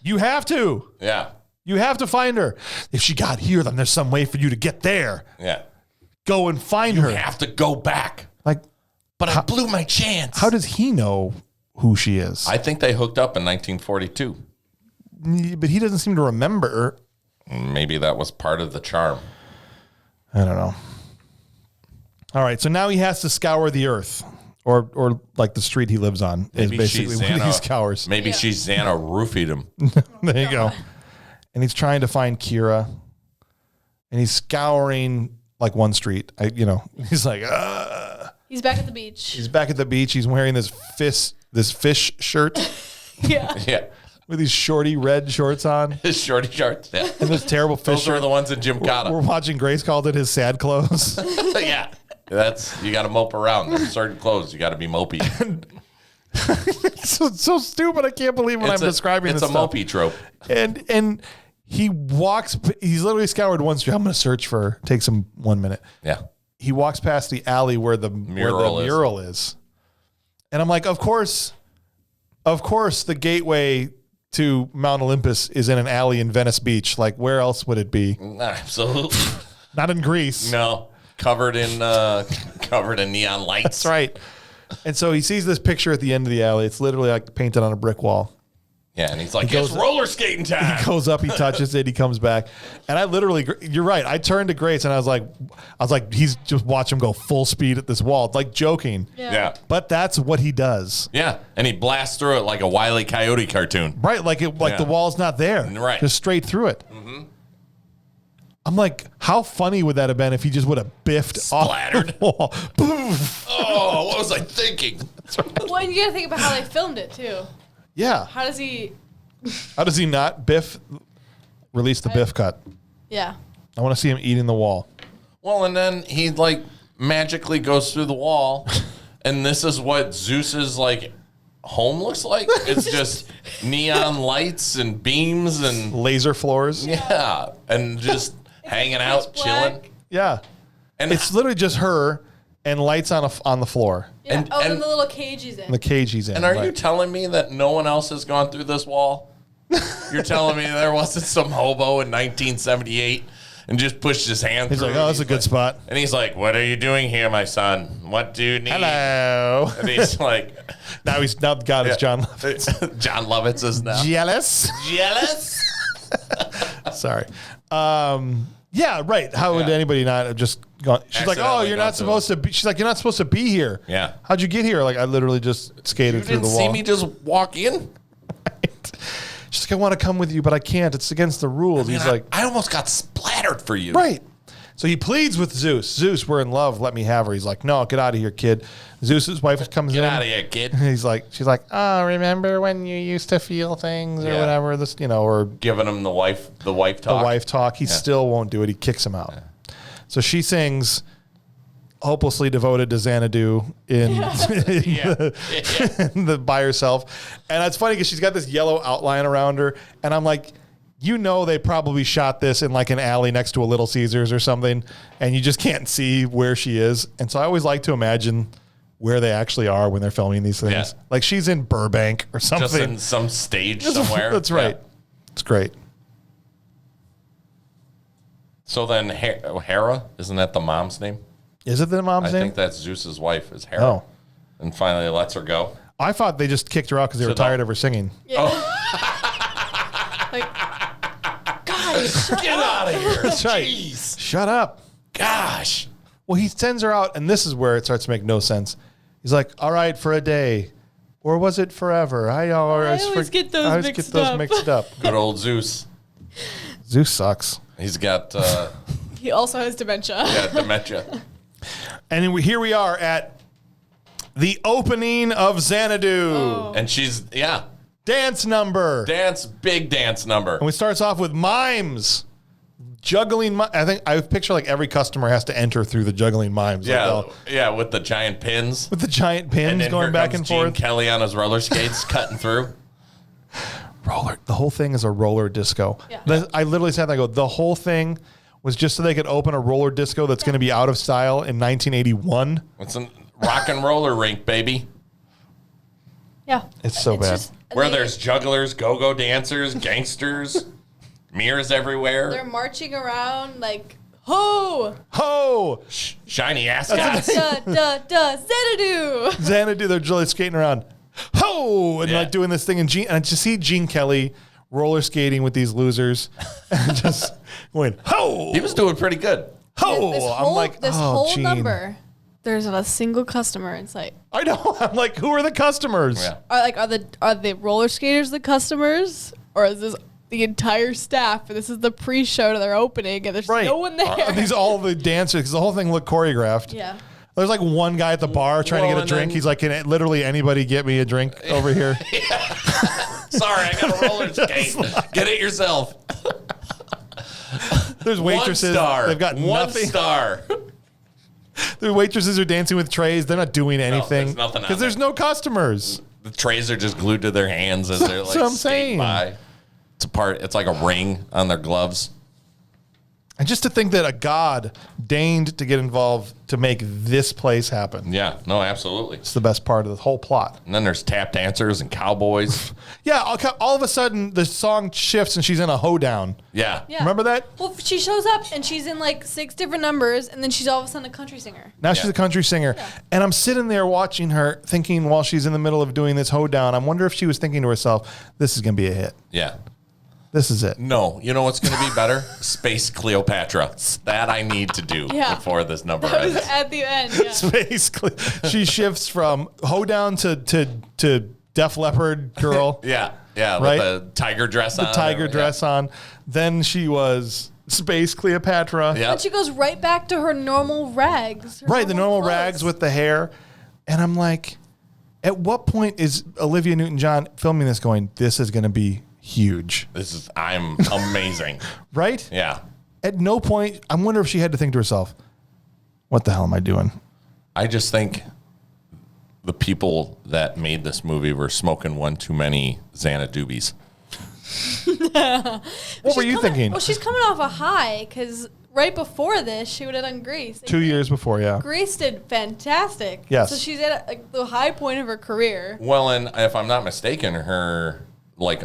you have to. Yeah. You have to find her. If she got here, then there's some way for you to get there. Yeah. go and find her. You have to go back. Like, but I blew my chance. How does he know who she is? I think they hooked up in 1942. But he doesn't seem to remember. Maybe that was part of the charm. I don't know. All right, so now he has to scour the earth, or like the street he lives on is basically what he scours. Maybe she's Xana roofied him. There you go. And he's trying to find Kira, and he's scouring like one street. He's like, He's back at the beach. He's back at the beach. He's wearing this fish shirt. Yeah. Yeah. With these shorty red shorts on. His shorty shorts. Yeah. And this terrible fish Those shirt. are the ones in Gymkhana. We're watching Grace called it his sad clothes. Yeah. You got to mope around. There's certain clothes. You got to be mopey. It's so stupid. I can't believe when I'm describing this. It's a mopey trope. And he walks, he's literally scoured one street. I'm going to search for her. Takes him 1 minute. Yeah. He walks past the alley where the mural is. And I'm like, of course, the gateway to Mount Olympus is in an alley in Venice Beach. Like, where else would it be? Absolutely. Not in Greece. No. Covered in neon lights. That's right. And so he sees this picture at the end of the alley. It's literally like painted on a brick wall. Yeah, and he's like, it's roller skating time. He goes up, he touches it, he comes back. And I literally, you're right. I turned to Grace and I was like, he's just watch him go full speed at this wall, like joking. Yeah. But that's what he does. Yeah. And he blasts through it like a Wile E. Coyote cartoon. Right, like the wall's not there. Right. Just straight through it. Mm-hmm. I'm like, how funny would that have been if he just would have biffed splattered off the wall? Poof. Oh, what was I thinking? Well, and you gotta think about how they filmed it too. Yeah. How does he not biff? Release the biff cut. Yeah. I want to see him eating the wall. Well, and then he like magically goes through the wall, and this is what Zeus's like home looks like. It's just neon lights and beams and laser floors. Yeah, and just hanging out, chilling. Yeah, and it's literally just her and lights on the floor. Yeah. And the little cage he's in. The cage he's in. And are you telling me that no one else has gone through this wall? You're telling me there wasn't some hobo in 1978 and just pushed his hand He's through? like, oh, that's a good spot. And he's like, what are you doing here, my son? What do you need? Hello. And he's like, now God is John Lovitz. John Lovitz is now. Jealous? Sorry. Yeah, right. How would anybody not have just gone? She's like, oh, you're not supposed to be. She's like, you're not supposed to be here. Yeah. How'd you get here? Like, I literally just skated through the wall. You didn't see me just walk in? Right. She's like, I want to come with you, but I can't. It's against the rules. He's like, I almost got splattered for you. Right. So he pleads with Zeus. Zeus, we're in love. Let me have her. He's like, no, get out of here, kid. Zeus's wife comes in. Get out of here, kid. She's like, oh, remember when you used to feel things or whatever? This, or giving him the wife talk. The wife talk. He still won't do it. He kicks him out. Yeah. So she sings "Hopelessly Devoted to Xanadu" by herself, and it's funny because she's got this yellow outline around her, and I'm like, they probably shot this in like an alley next to a Little Caesars or something, and you just can't see where she is. And so I always like to imagine where they actually are when they're filming these things. Yeah. Like she's in Burbank or something. Just in some stage somewhere. That's right. Yeah. It's great. So then Hera, isn't that the mom's name? Is it the mom's name? I think that's Zeus's wife is Hera. Oh. And finally lets her go. I thought they just kicked her out because they were tired of her singing. Yeah. Oh. Like, guys, get out of here. That's right. Jeez. Shut up. Gosh. Well, he sends her out, and this is where it starts to make no sense. He's like, all right, for a day. Or was it forever? I always get those mixed up. Good old Zeus. Zeus sucks. He's got... he also has dementia. Yeah, dementia. And here we are at the opening of Xanadu. Oh. And she's... Dance number. Big dance number. And we starts off with mimes. Juggling, I think I picture like every customer has to enter through the juggling mimes. Yeah, with the giant pins. With the giant pins going back and forth. Gene Kelly on his roller skates cutting through. The whole thing is a roller disco. Yeah. I literally said that. I go, the whole thing was just so they could open a roller disco that's going to be out of style in 1981. It's a rock and roller rink, baby. Yeah. It's so bad. Where there's jugglers, go-go dancers, gangsters, mirrors everywhere. They're marching around like Ho! Ho! Shiny ascots. Xanadu! Xanadu, they're really skating around. Ho! And like doing this thing. And I just see Gene Kelly roller skating with these losers. And just going, ho! He was doing pretty good. Ho! I'm like, this oh, whole Gene. number, there's not a single customer in sight. I know. I'm like, who are the customers? Yeah. Are the roller skaters the customers, or is this the entire staff? And this is the pre-show to their opening, and there's no one there. Are these all the dancers? Because the whole thing looked choreographed. Yeah. There's like one guy at the bar trying to get a and drink. then- He's like, can literally anybody get me a drink over here? Sorry, I got a roller skate. Get it yourself. There's waitresses. 1 star. They've got 1 nothing. star. The waitresses are dancing with trays. They're not doing anything there's nothing on because there's no customers. The trays are just glued to their hands as they're like what I'm skating saying. by. It's like a ring on their gloves. And just to think that a god deigned to get involved to make this place happen. Yeah, no, absolutely. It's the best part of the whole plot. And then there's tap dancers and cowboys. Yeah, all of a sudden the song shifts and she's in a hoedown. Yeah. Yeah. Remember that? Well, she shows up and she's in like 6 different numbers, and then she's all of a sudden a country singer. Now she's Yeah. a country singer. Yeah. And I'm sitting there watching her thinking while she's in the middle of doing this hoedown, I wonder if she was thinking to herself, this is going to be a hit. Yeah. This is it. No, you know what's going to be better? Space Cleopatra. That I need to do Yeah. before this number That was ends. at the end. Yeah. Basically, she shifts from hoedown to Def Leppard girl, Yeah, yeah, Right? with the tiger dress on. the tiger Yeah. dress on. Then she was Space Cleopatra. Yeah. And she goes right back to her normal rags. her Right, the normal clothes. rags with the hair. And I'm like, at what point is Olivia Newton-John filming this going, this is going to be huge, I'm amazing. right? Yeah. At no point, I wonder if she had to think to herself, what the hell am I doing? I just think the people that made this movie were smoking one too many Xanadubies. What were you thinking? Well, she's coming off a high because right before this, she would have done Grease. 2 years before, yeah. Grease did fantastic. Yes. So she's at like the high point of her career. Well, and if I'm not mistaken, her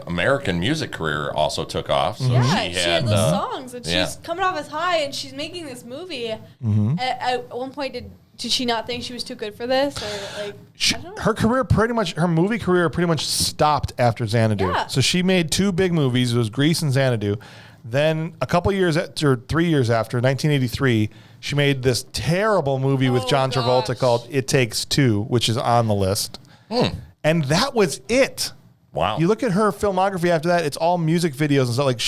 American music career also took off. So Yeah, she she had had those songs, and yeah. she's coming off as high, and she's making this movie. At one point, did she not think she was too good for this, or like I don't know. Her career her movie career pretty much stopped after Xanadu. Yeah. So she made 2 big movies. It was Grease and Xanadu. Then a couple years after, 3 years after, 1983, she made this terrible movie with Oh, John Travolta gosh. called It Takes Two, which is on the list. And that was it. Wow. You look at her filmography after that, it's all music videos and stuff. Like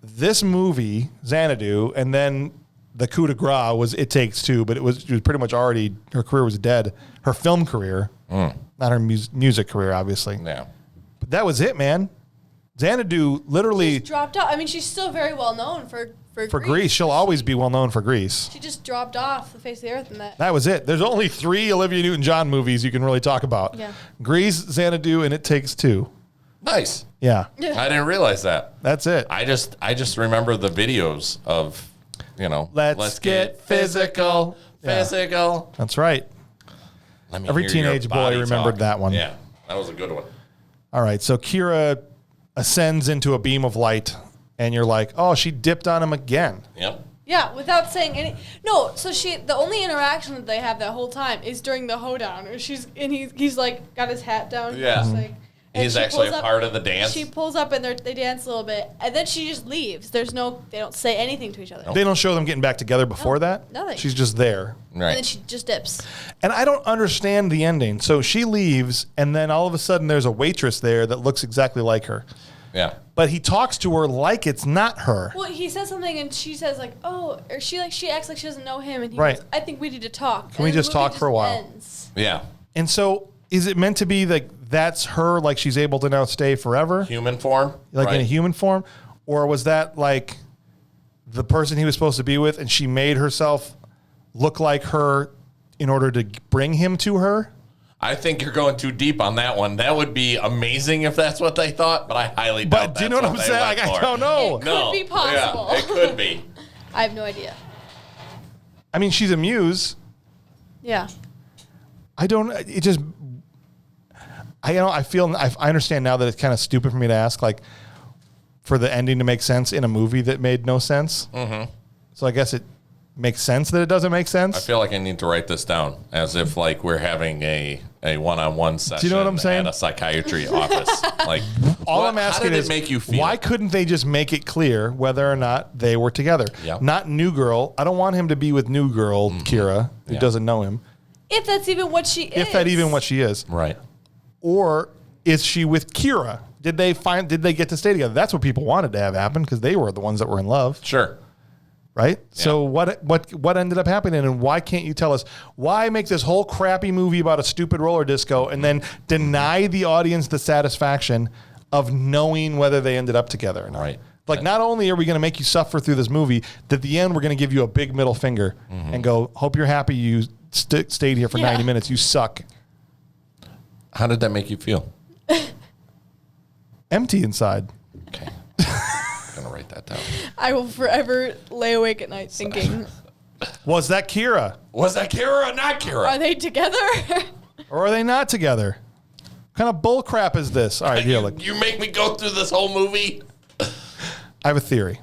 this movie, Xanadu, and then the coup de grace was It Takes Two, but she was pretty much already, her career was dead. Her film career, not her music career, obviously. Yeah. But that was it, man. Xanadu literally, She's dropped out. I mean, she's still very well known for Grease, she'll always be well known for Grease. She just dropped off the face of the earth in that. That was it. There's only 3 Olivia Newton-John movies you can really talk about. Yeah. Grease, Xanadu, and It Takes Two. Nice. Yeah, I didn't realize that. that's it. I just remember the videos of, Let's get physical. Yeah. Physical. That's right. Let me Every hear your teenage boy body remembered talk. that one. Yeah, that was a good one. All right, so Kira ascends into a beam of light, and you're like, oh, she dipped on him again. Yep. Yeah, without saying any. No, so the only interaction that they have that whole time is during the hoedown, or he's like got his hat down. Yeah. Just like, and He's she actually pulls a up- part of the dance. She pulls up and they dance a little bit, and then she just leaves. They don't say anything to each other. They don't show them getting back together before that. nothing. She's just there. And then Right. she just dips. And I don't understand the ending. So she leaves, and then all of a sudden there's a waitress there that looks exactly like her. Yeah. But he talks to her like it's not her. Well, he says something, and she says like, "Oh," or she acts like she doesn't know him, and he Right. goes, "I think we need to talk." Can we And the just movie talk for a while? ends. Yeah. And so is it meant to be like that's her, like she's able to now stay forever? Human form. Like right. in a human form? Or was that like the person he was supposed to be with and she made herself look like her in order to bring him to her? I think you're going too deep on that one. That would be amazing if that's what they thought, but I highly doubt But do you know what that's I'm they saying? went Like, I for. don't know. It could be possible. Yeah, it could be. I have no idea. I mean, she's a muse. Yeah. I don't. It just. I feel. I understand now that it's kind of stupid for me to ask, like, for the ending to make sense in a movie that made no sense. Mm-hmm. So I guess it makes sense that it doesn't make sense. I feel like I need to write this down as if like we're having a one-on-one session. Do you know what I'm saying? At a psychiatry office. Like, all I'm asking how did is, it make you feel? why couldn't they just make it clear whether or not they were together? Yeah. Not New Girl. I don't want him to be with New Girl, Kira, who doesn't know him. If that's even what she is. If that even what she is. Right. Or is she with Kira? Did they get to stay together? That's what people wanted to have happen because they were the ones that were in love. Sure. Right? Yeah. So what ended up happening, and why can't you tell us? Why make this whole crappy movie about a stupid roller disco and then deny the audience the satisfaction of knowing whether they ended up together or not? Right. Like, not only are we going to make you suffer through this movie, at the end we're going to give you a big middle finger and go, hope you're happy you stayed here for 90 minutes. You suck. How did that make you feel? Empty inside. Okay. I'm going to write that down. I will forever lay awake at night thinking, Was that Kira? Was that Kira or not Kira? are they together? Or are they not together? What kind of bull crap is this? All right, here, look. You make me go through this whole movie? I have a theory.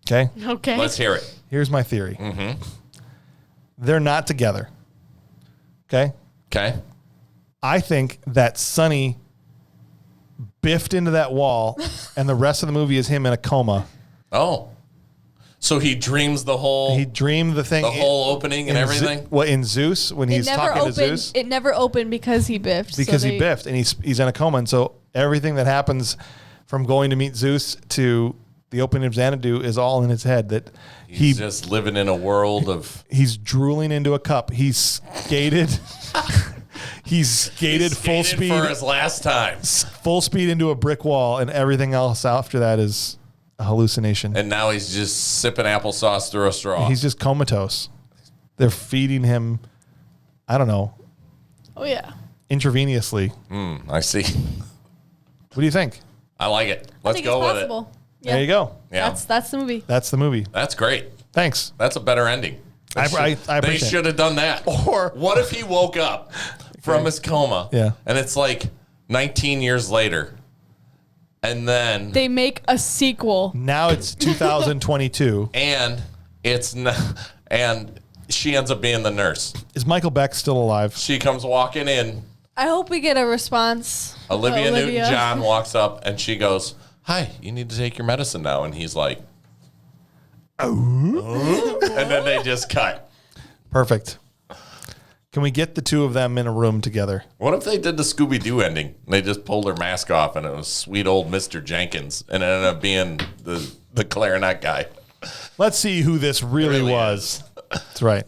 Okay? Okay. Let's hear it. Here's my theory. They're not together. Okay? Okay. I think that Sonny biffed into that wall, and the rest of the movie is him in a coma. Oh. So he dreams the whole He dreamed the thing. the whole opening and everything? In Zeus, when he's talking to Zeus? It never opened because he biffed. Because he biffed, and he's in a coma. And so everything that happens from going to meet Zeus to the opening of Xanadu is all in his head. That He's just living in a world of... he's drooling into a cup. He's skated. He's skated full speed for his last time. full speed into a brick wall, and everything else after that is a hallucination. And now he's just sipping applesauce through a straw. He's just comatose. They're feeding him, I don't know, Oh, yeah. intravenously. I see. What do you think? I like it. I Let's think go it's with it. possible. Yeah. There you go. Yeah. That's the movie. That's the movie. That's great. Thanks. That's a better ending. I They appreciate should have done that. Or- what if he woke up from his coma? Yeah. And it's like 19 years later. And then They make a sequel. Now it's 2022. and it's not, and she ends up being the nurse. Is Michael Beck still alive? She comes walking in. I hope we get a response. Olivia Newton-John walks up and she goes, "Hi, you need to take your medicine now." And he's like, "Oh." And then they just cut. Perfect. Can we get the two of them in a room together? What if they did the Scooby-Doo ending? They just pulled their mask off and it was sweet old Mr. Jenkins and it ended up being the clarinet guy. Let's see who this really was. That's right.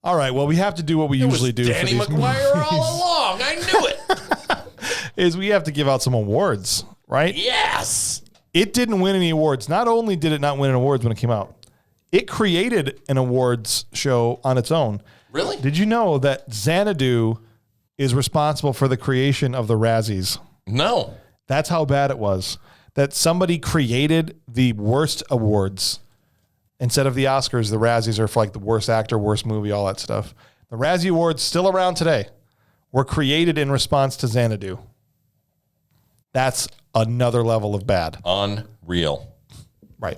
All right. Well, we have to do what we usually do Danny for these Mcguire movies, all along. I knew it. is we have to give out some awards, right? Yes. It didn't win any awards. Not only did it not win an awards when it came out, it created an awards show on its own. Really? Did you know that Xanadu is responsible for the creation of the Razzies? No. That's how bad it was. That somebody created the worst awards. Instead of the Oscars, the Razzies are for like the worst actor, worst movie, all that stuff. The Razzie Awards, still around today, were created in response to Xanadu. That's another level of bad. Unreal. Right.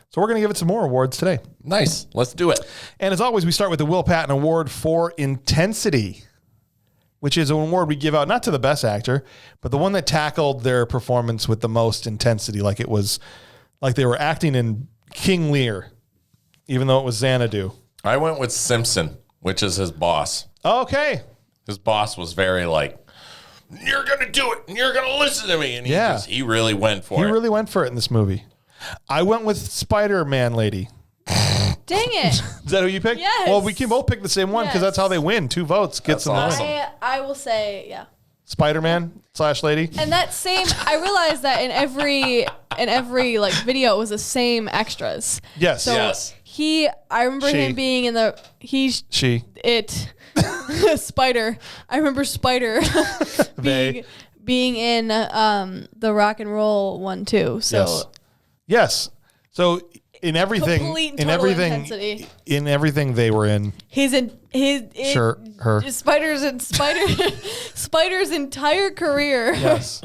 So we're going to give it some more awards today. Nice. Let's do it. And as always, we start with the Will Patton Award for Intensity, which is an award we give out not to the best actor, but the one that tackled their performance with the most intensity, like it was like they were acting in King Lear, even though it was Xanadu. I went with Simpson, which is his boss. Okay. His boss was very like, "You're going to do it and you're going to listen to me." And he really went for it. He really went for it in this movie. I went with Spider-Man lady. Dang it. Is that who you picked? Yes. Well, we can both pick the same one because that's how they win. 2 votes gets them That's the win. awesome. I will say, yeah. Spider-Man/lady. And that same, I realized that in every like video, it was the same extras. Yes. So Yes. I remember She. him being in the, She. Spider. I remember Spider They. being in the rock and roll one too. So Yes. Yes. So in everything, Complete and total intensity. in everything they were in. Her. Spider's entire career. Yes. Yes. Yes. Spider's entire career. Yes.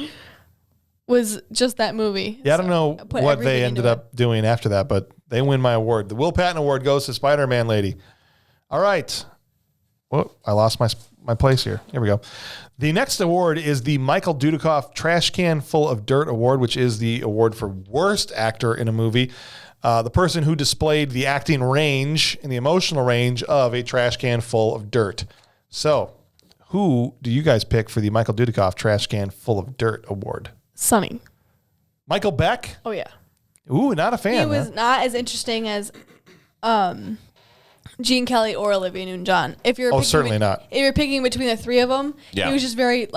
was just that movie. Yeah, I don't know put what they everything ended into up doing after that, but they win my award. The Will Patton Award goes to Spider-Man Lady. All right. Whoa, I lost my place here. Here we go. The next award is the Michael Dudikoff Trash Can Full of Dirt Award, which is the award for worst actor in a movie. The person who displayed the acting range and the emotional range of a trash can full of dirt. So, who do you guys pick for the Michael Dudikoff Trash Can Full of Dirt Award? Sunny. Michael Beck? Oh, yeah. Ooh, not a fan. He was not as interesting as Gene Kelly or Olivia Newton-John. Certainly not. If you're picking between the three of them, he was just very,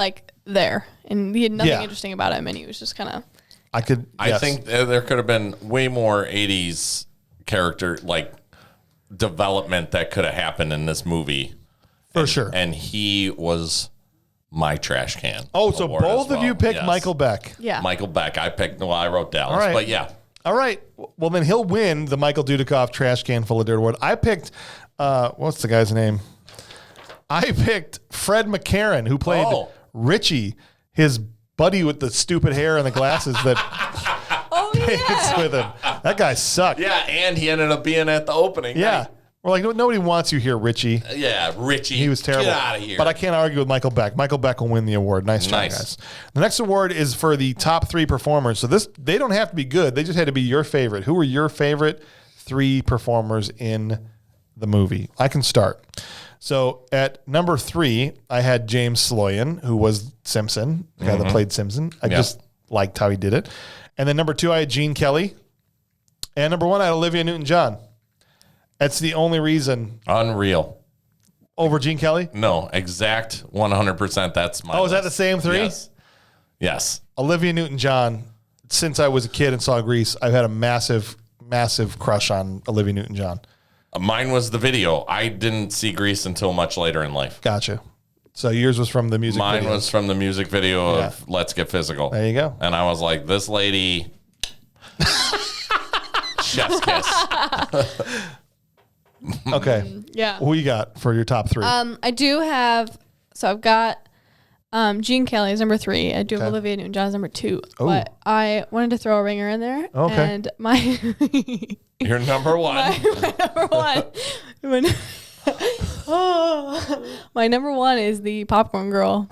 there. And he had nothing interesting about him, and he was just kind of... I think there could have been way more 80s character, development that could have happened in this movie. For sure. And he was my trash can. Oh, so both of you picked Michael Beck. Yeah. Michael Beck. I wrote Dallas, All right. but yeah. All right. Well, then he'll win the Michael Dudikoff Trash Can Full of Dirt Award. I picked, what's the guy's name? I picked Fred McCarran, who played Richie, his buddy with the stupid hair and the glasses that dates with him. That guy sucked. Yeah, and he ended up being at the opening. Yeah. night. We're like, nobody wants you here, Richie. Yeah, Richie. He was terrible. Get out of here. But I can't argue with Michael Beck. Michael Beck will win the award. Nice try, guys. The next award is for the top 3 performers. So they don't have to be good. They just had to be your favorite. Who were your favorite 3 performers in the movie? I can start. So at number 3, I had James Sloyan, who was Simpson, the guy that played Simpson. I just liked how he did it. And then number 2, I had Gene Kelly. And number 1, I had Olivia Newton-John. That's the only reason. Unreal. Over Gene Kelly? No, exact 100%. That's my is that the same 3? Yes. Olivia Newton-John, since I was a kid and saw Grease, I've had a massive, massive crush on Olivia Newton-John. Mine was the video. I didn't see Grease until much later in life. Gotcha. So yours was from the music video. Mine was from the music video of Let's Get Physical. There you go. And I was like, this lady, chef's kiss. Okay. Yeah. Who you got for your top 3? I do have, so I've got Gene Kelly is number 3. I do have Olivia Newton-John as number 2. Oh. But I wanted to throw a ringer in there. Okay. And my... You're number 1. my number 1. My number 1 is the popcorn girl.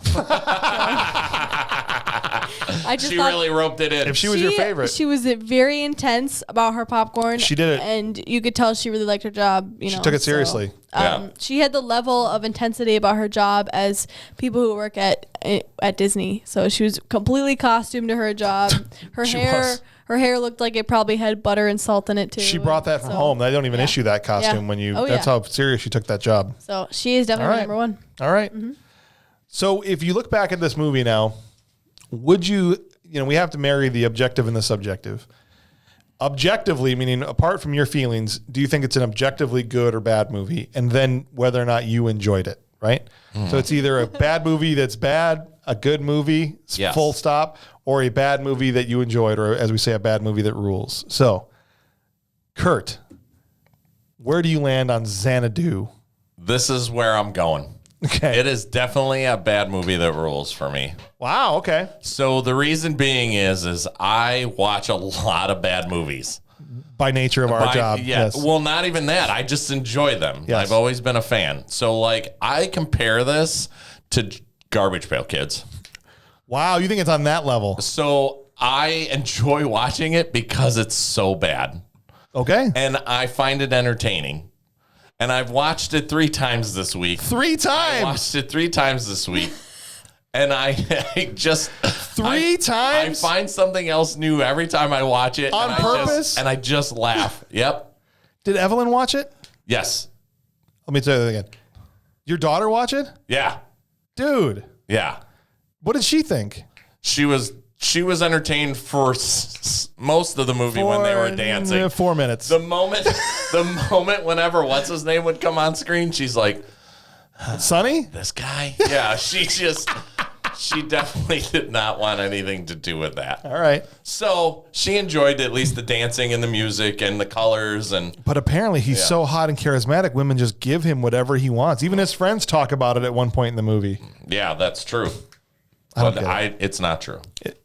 She really roped it in. If she was your favorite. She was very intense about her popcorn. She did it. And you could tell she really liked her job. She took it seriously. She had the level of intensity about her job as people who work at Disney. So she was completely costumed to her job. Her hair looked like it probably had butter and salt in it too. She brought that from home. They don't even issue that costume when you. That's how serious she took that job. So she is definitely number 1. All right. So if you look back at this movie now, would you? We have to marry the objective and the subjective. Objectively, meaning apart from your feelings, do you think it's an objectively good or bad movie? And then whether or not you enjoyed it, right? So it's either a bad movie that's bad, a good movie, full stop, or a bad movie that you enjoyed, or as we say, a bad movie that rules. So, Kurt, where do you land on Xanadu? This is where I'm going. Okay. It is definitely a bad movie that rules for me. Wow, okay. So the reason being is I watch a lot of bad movies. By nature of our job. Yeah. Yes. Well, not even that. I just enjoy them. Yes. I've always been a fan. So I compare this to Garbage Pail Kids. Wow, you think it's on that level? So I enjoy watching it because it's so bad. Okay. And I find it entertaining. And I've watched it 3 times this week. 3 times? I watched it 3 times this week. And I just... 3 times? I find something else new every time I watch it. On purpose? I just laugh. Yep. Did Evelyn watch it? Yes. Let me tell you that again. Your daughter watch it? Yeah. Dude. Yeah. What did she think? She was entertained for most of the movie when they were dancing. 4 minutes. The moment whenever what's his name would come on screen, she's like, Sonny? this guy. Yeah, she definitely did not want anything to do with that. All right. So she enjoyed at least the dancing and the music and the colors But apparently he's so hot and charismatic, women just give him whatever he wants. Even his friends talk about it at one point in the movie. Yeah, that's true. I don't But get it. it's not true.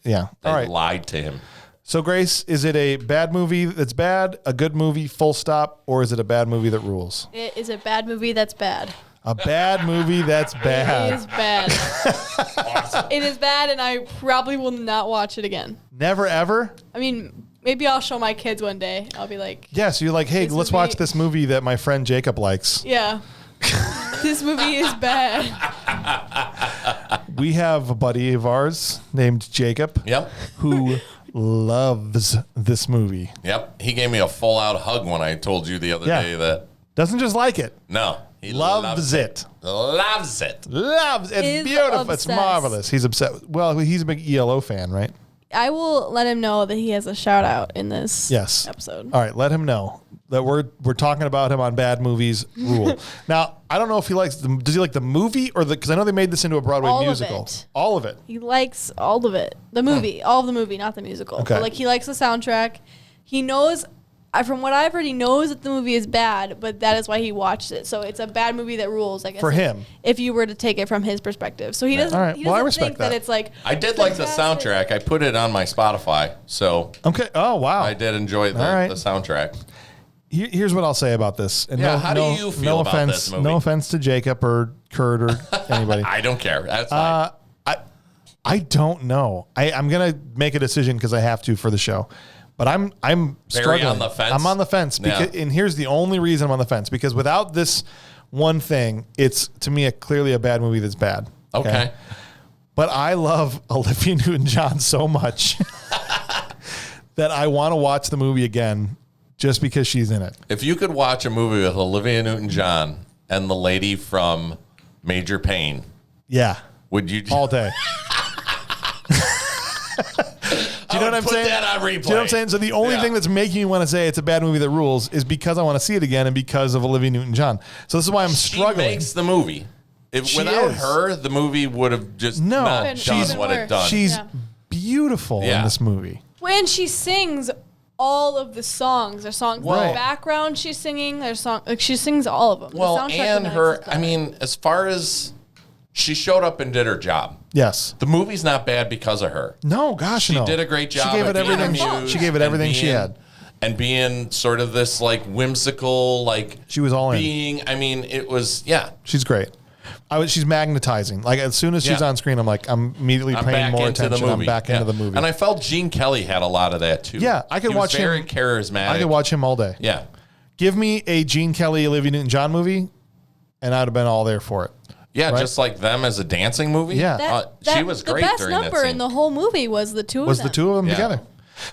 Yeah. They All right. lied to him. So, Grace, is it a bad movie that's bad, a good movie, full stop, or is it a bad movie that rules? It is a bad movie that's bad. A bad movie that's It bad. is bad. It is bad, and I probably will not watch it again. Never, ever? I mean, maybe I'll show my kids one day. I'll be like, Yeah, so you're like, hey, This let's movie- watch this movie that my friend Jacob likes. yeah, this movie is bad. We have a buddy of ours named Jacob Yep. who loves this movie. Yep. He gave me a full out hug when I told you the other Yeah. day that Doesn't just like it. no, he Loves it. Loves it. Loves it. It's Is beautiful. obsessed. It's marvelous. He's upset. Well, he's a big ELO fan, right? I will let him know that he has a shout out in this Yes. episode. All right, let him know that we're talking about him on Bad Movies Rule. Now, I don't know if he likes does he like the movie or because I know they made this into a Broadway All of musical. it. All of it. He likes all of it. The movie, all of the movie, not the musical. Okay. But like he likes the soundtrack. He knows, from what I've heard, he knows that the movie is bad, but that is why he watched it. So it's a bad movie that rules, I guess. For him. If you were to take it from his perspective. So he doesn't, All right. he Well, I doesn't respect think that that. it's like. I did like the fantastic. soundtrack. I put it on my Spotify, so Okay. Oh, wow. I did enjoy All right. the soundtrack. Here's what I'll say about this. And Yeah, how do you feel about offense, this movie? No offense to Jacob or Kurt or anybody. I don't care. That's fine. I don't know. I'm gonna make a decision because I have to for the show, but I'm struggling. on the fence? I'm on the fence because, and here's the only reason I'm on the fence because without this one thing, it's to me clearly a bad movie that's bad. Okay. But I love Olivia Newton-John so much that I want to watch the movie again just because she's in it. If you could watch a movie with Olivia Newton-John and the lady from Major Payne, Yeah, would you all day. Do you know what I'm put saying? that on replay. Do you know what I'm saying? So the only Yeah. thing that's making me want to say it's a bad movie that rules is because I want to see it again and because of Olivia Newton-John. So this is why I'm She struggling. makes the movie. She Without is. her, the movie would have just No, not she's- done what it done. She's Yeah. beautiful in Yeah. this movie. When she sings all of the songs, there's songs in Right. the background she's singing. There's song like she sings all of them. well, the soundtrack and tonight her, is I done. mean, as far as she showed up and did her job. Yes. The movie's not bad because of her. No, gosh, She no. did a great job. She gave it at being everything. amused She gave it and everything she being- had. And being sort of this like whimsical, like She was all in. being. I mean, it was She's great. She's magnetizing. Like as soon as she's Yeah. on screen, I'm like, I'm immediately I'm paying back more into attention. the movie. I'm back into the movie. And I felt Gene Kelly had a lot of that too. Yeah, I could He was watch very him. charismatic. I could watch him all day. Yeah. Give me a Gene Kelly, Olivia Newton-John movie, and I'd have been all there for it. Yeah, Right? just like them as a dancing movie. Yeah. She was great The best during that number scene. in the whole movie was the two Was of the them. two of them Yeah. together?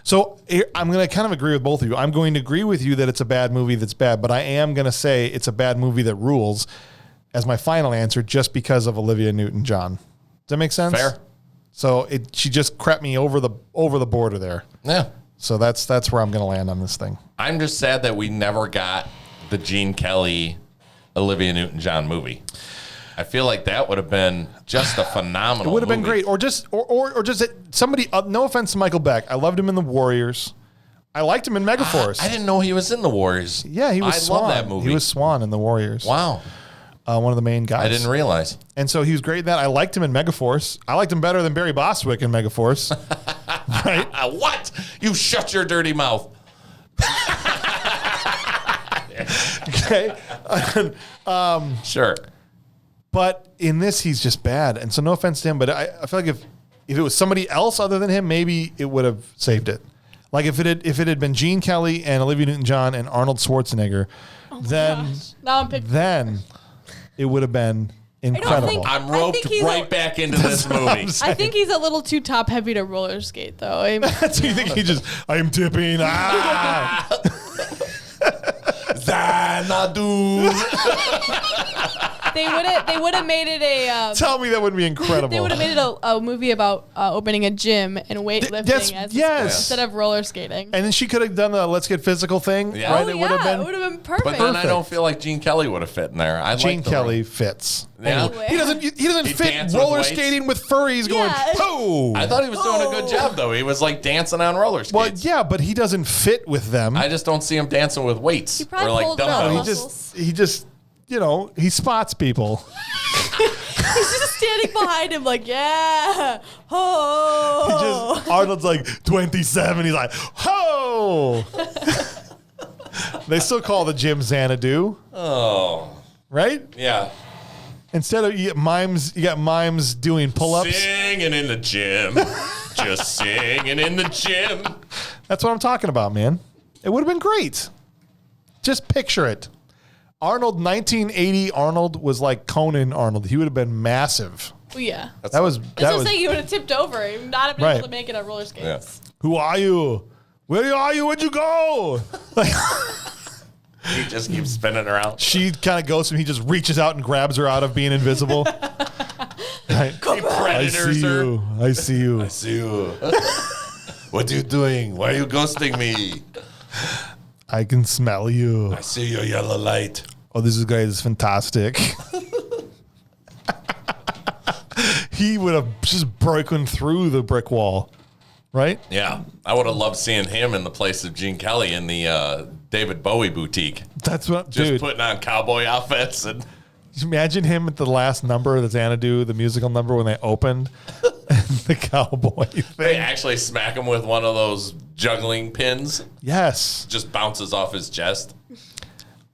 So here, I'm going to kind of agree with both of you. I'm going to agree with you that it's a bad movie that's bad, but I am going to say it's a bad movie that rules as my final answer just because of Olivia Newton-John. Does that make sense? Fair. So she just crept me over the border there. Yeah. So that's where I'm going to land on this thing. I'm just sad that we never got the Gene Kelly, Olivia Newton-John movie. I feel like that would have been just a phenomenal. It would have been movie. great, or just somebody. No offense to Michael Beck, I loved him in The Warriors. I liked him in Megaforce. I didn't know he was in the Warriors. Yeah, he was. I Swan. love that movie. He was Swan in The Warriors. Wow. One of the main guys. I didn't realize. And so he was great in that. I liked him in Megaforce. I liked him better than Barry Bostwick in Megaforce. Right? What? You shut your dirty mouth. Okay. Sure. But in this, he's just bad. And so no offense to him, but I feel like if it was somebody else other than him, maybe it would have saved it. Like if it had been Gene Kelly and Olivia Newton-John and Arnold Schwarzenegger, then Now I'm picking. then it would have been incredible. think- I'm I roped think he's right back into this movie. I think he's a little too top heavy to roller skate, though. So you think he just, I'm tipping. Ah! Xanadu. they would have made it a. Tell me that would be incredible. They would have made it a movie about opening a gym and weightlifting That's- as yes. instead of roller skating. And then she could have done the let's get physical thing. Yeah. Right? Oh, It would have been. it would have been perfect. But then I Perfect. don't feel like Gene Kelly would have fit in there. I Gene like the Kelly fits. Yeah. Anyway. He doesn't He fit danced with roller weights? skating with furries going, Yeah. oh. I thought he was doing a good job though. He was like dancing on roller skates. Well, yeah, but he doesn't fit with them. I just don't see him dancing with weights He probably or like pulled it off. dumbbells. No, muscles. he just, he spots people. He's just standing behind him like, yeah. Oh. Arnold's like 27. He's like, ho. They still call the gym Xanadu. Oh. Right? Yeah. Instead of you got mimes doing pull-ups. Singing in the gym. Just singing in the gym. That's what I'm talking about, man. It would have been great. Just picture it. Arnold, 1980 Arnold was like Conan Arnold. He would have been massive. Well, yeah. That was Saying he would have tipped over and not have been able to make it on roller skates. Yeah. Who are you? Where are you? Where'd you go? Like, he just keeps spinning around. She kind of goes to him. He just reaches out and grabs her out of being invisible. Right? He predators her. I see you. I see you. What are you doing? Why are you ghosting me? I can smell you. I see your yellow light. Oh, this guy is fantastic. He would have just broken through the brick wall, right? Yeah. I would have loved seeing him in the place of Gene Kelly in the David Bowie boutique. That's what, just dude. Putting on cowboy outfits. And imagine him at the last number of the Xanadu, the musical number when they opened. The cowboy thing. They actually smack him with one of those juggling pins. Yes. Just bounces off his chest.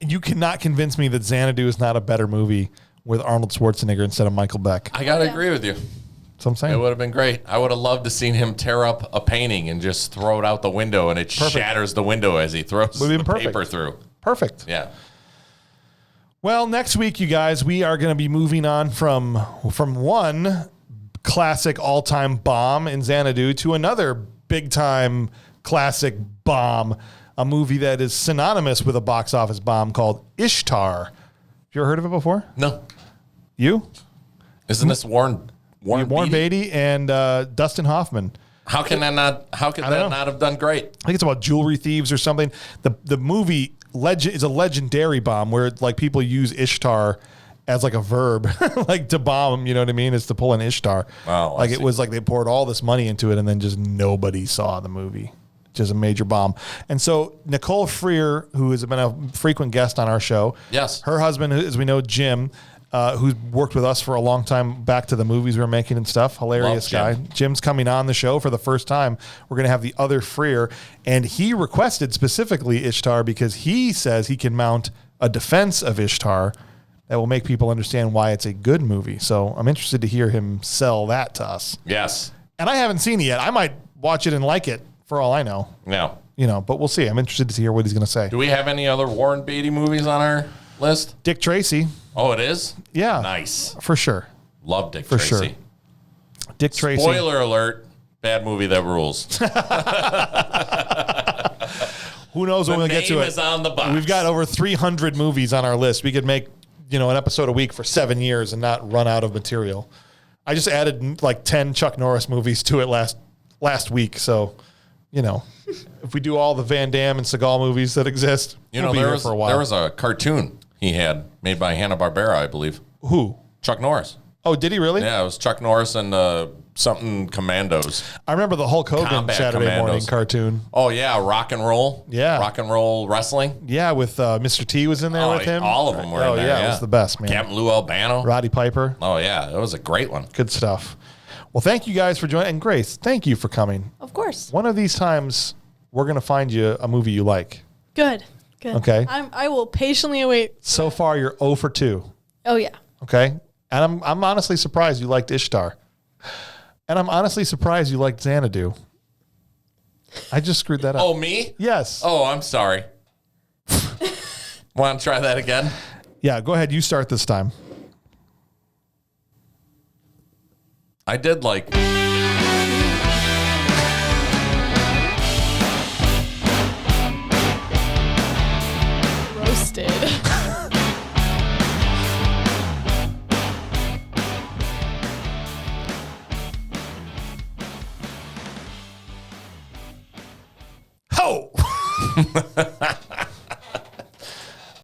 You cannot convince me that Xanadu is not a better movie with Arnold Schwarzenegger instead of Michael Beck. I got to agree with you. That's what I'm saying. It would have been great. I would have loved to seen him tear up a painting and just throw it out the window, and it shatters the window as he throws the paper through. Perfect. Yeah. Well, next week, you guys, we are going to be moving on from one classic all-time bomb in Xanadu to another big-time classic bomb, a movie that is synonymous with a box office bomb called Ishtar. Have you ever heard of it before? No. You? Isn't this Warren Beatty and Dustin Hoffman? How can that not have done great? I think it's about jewelry thieves or something. The movie is a legendary bomb where like people use Ishtar as like a verb, like to bomb, you know what I mean? Is to pull an Ishtar. Wow, like it was like they poured all this money into it and then just nobody saw the movie. Just a major bomb. And so Nicole Freer, who has been a frequent guest on our show. Yes. Her husband, as we know, Jim, who's worked with us for a long time back to the movies we were making and stuff. Hilarious guy. Jim's coming on the show for the first time. We're going to have the other Freer. And he requested specifically Ishtar because he says he can mount a defense of Ishtar that will make people understand why it's a good movie. So I'm interested to hear him sell that to us. Yes. And I haven't seen it yet. I might watch it and like it for all I know. No. You know, but we'll see. I'm interested to hear what he's going to say. Do we have any other Warren Beatty movies on our list? Dick Tracy. Oh, it is? Yeah. Nice. For sure. Love Dick For Tracy. sure. Dick Tracy. Spoiler alert. Bad movie that rules. Who knows when we'll get to it. The name is on the box. We've got over 300 movies on our list. We could make, an episode a week for 7 years and not run out of material. I just added like 10 Chuck Norris movies to it last week. So, if we do all the Van Damme and Seagal movies that exist, we'll be here for a while. There was a cartoon he had made by Hanna-Barbera, I believe. Who? Chuck Norris. Oh, did he really? Yeah, it was Chuck Norris and something Commandos. I remember the Hulk Hogan Combat Saturday Commandos. morning cartoon. Oh, yeah, rock and roll. Yeah. Rock and roll wrestling. Yeah, with Mr. T was in there with him. All of them were in there. Yeah, it was the best, man. Captain Lou Albano. Roddy Piper. Oh, yeah, it was a great one. Good stuff. Well, thank you guys for joining. And Grace, thank you for coming. Of course. One of these times, we're going to find you a movie you like. Good. Okay. I will patiently await. So far, you're 0 for 2. Oh, yeah. Okay. And I'm honestly surprised you liked Ishtar. And I'm honestly surprised you liked Xanadu. I just screwed that up. Oh, me? Yes. Oh, I'm sorry. Want to try that again? Yeah, go ahead. You start this time. I did like... Roasted. Ho!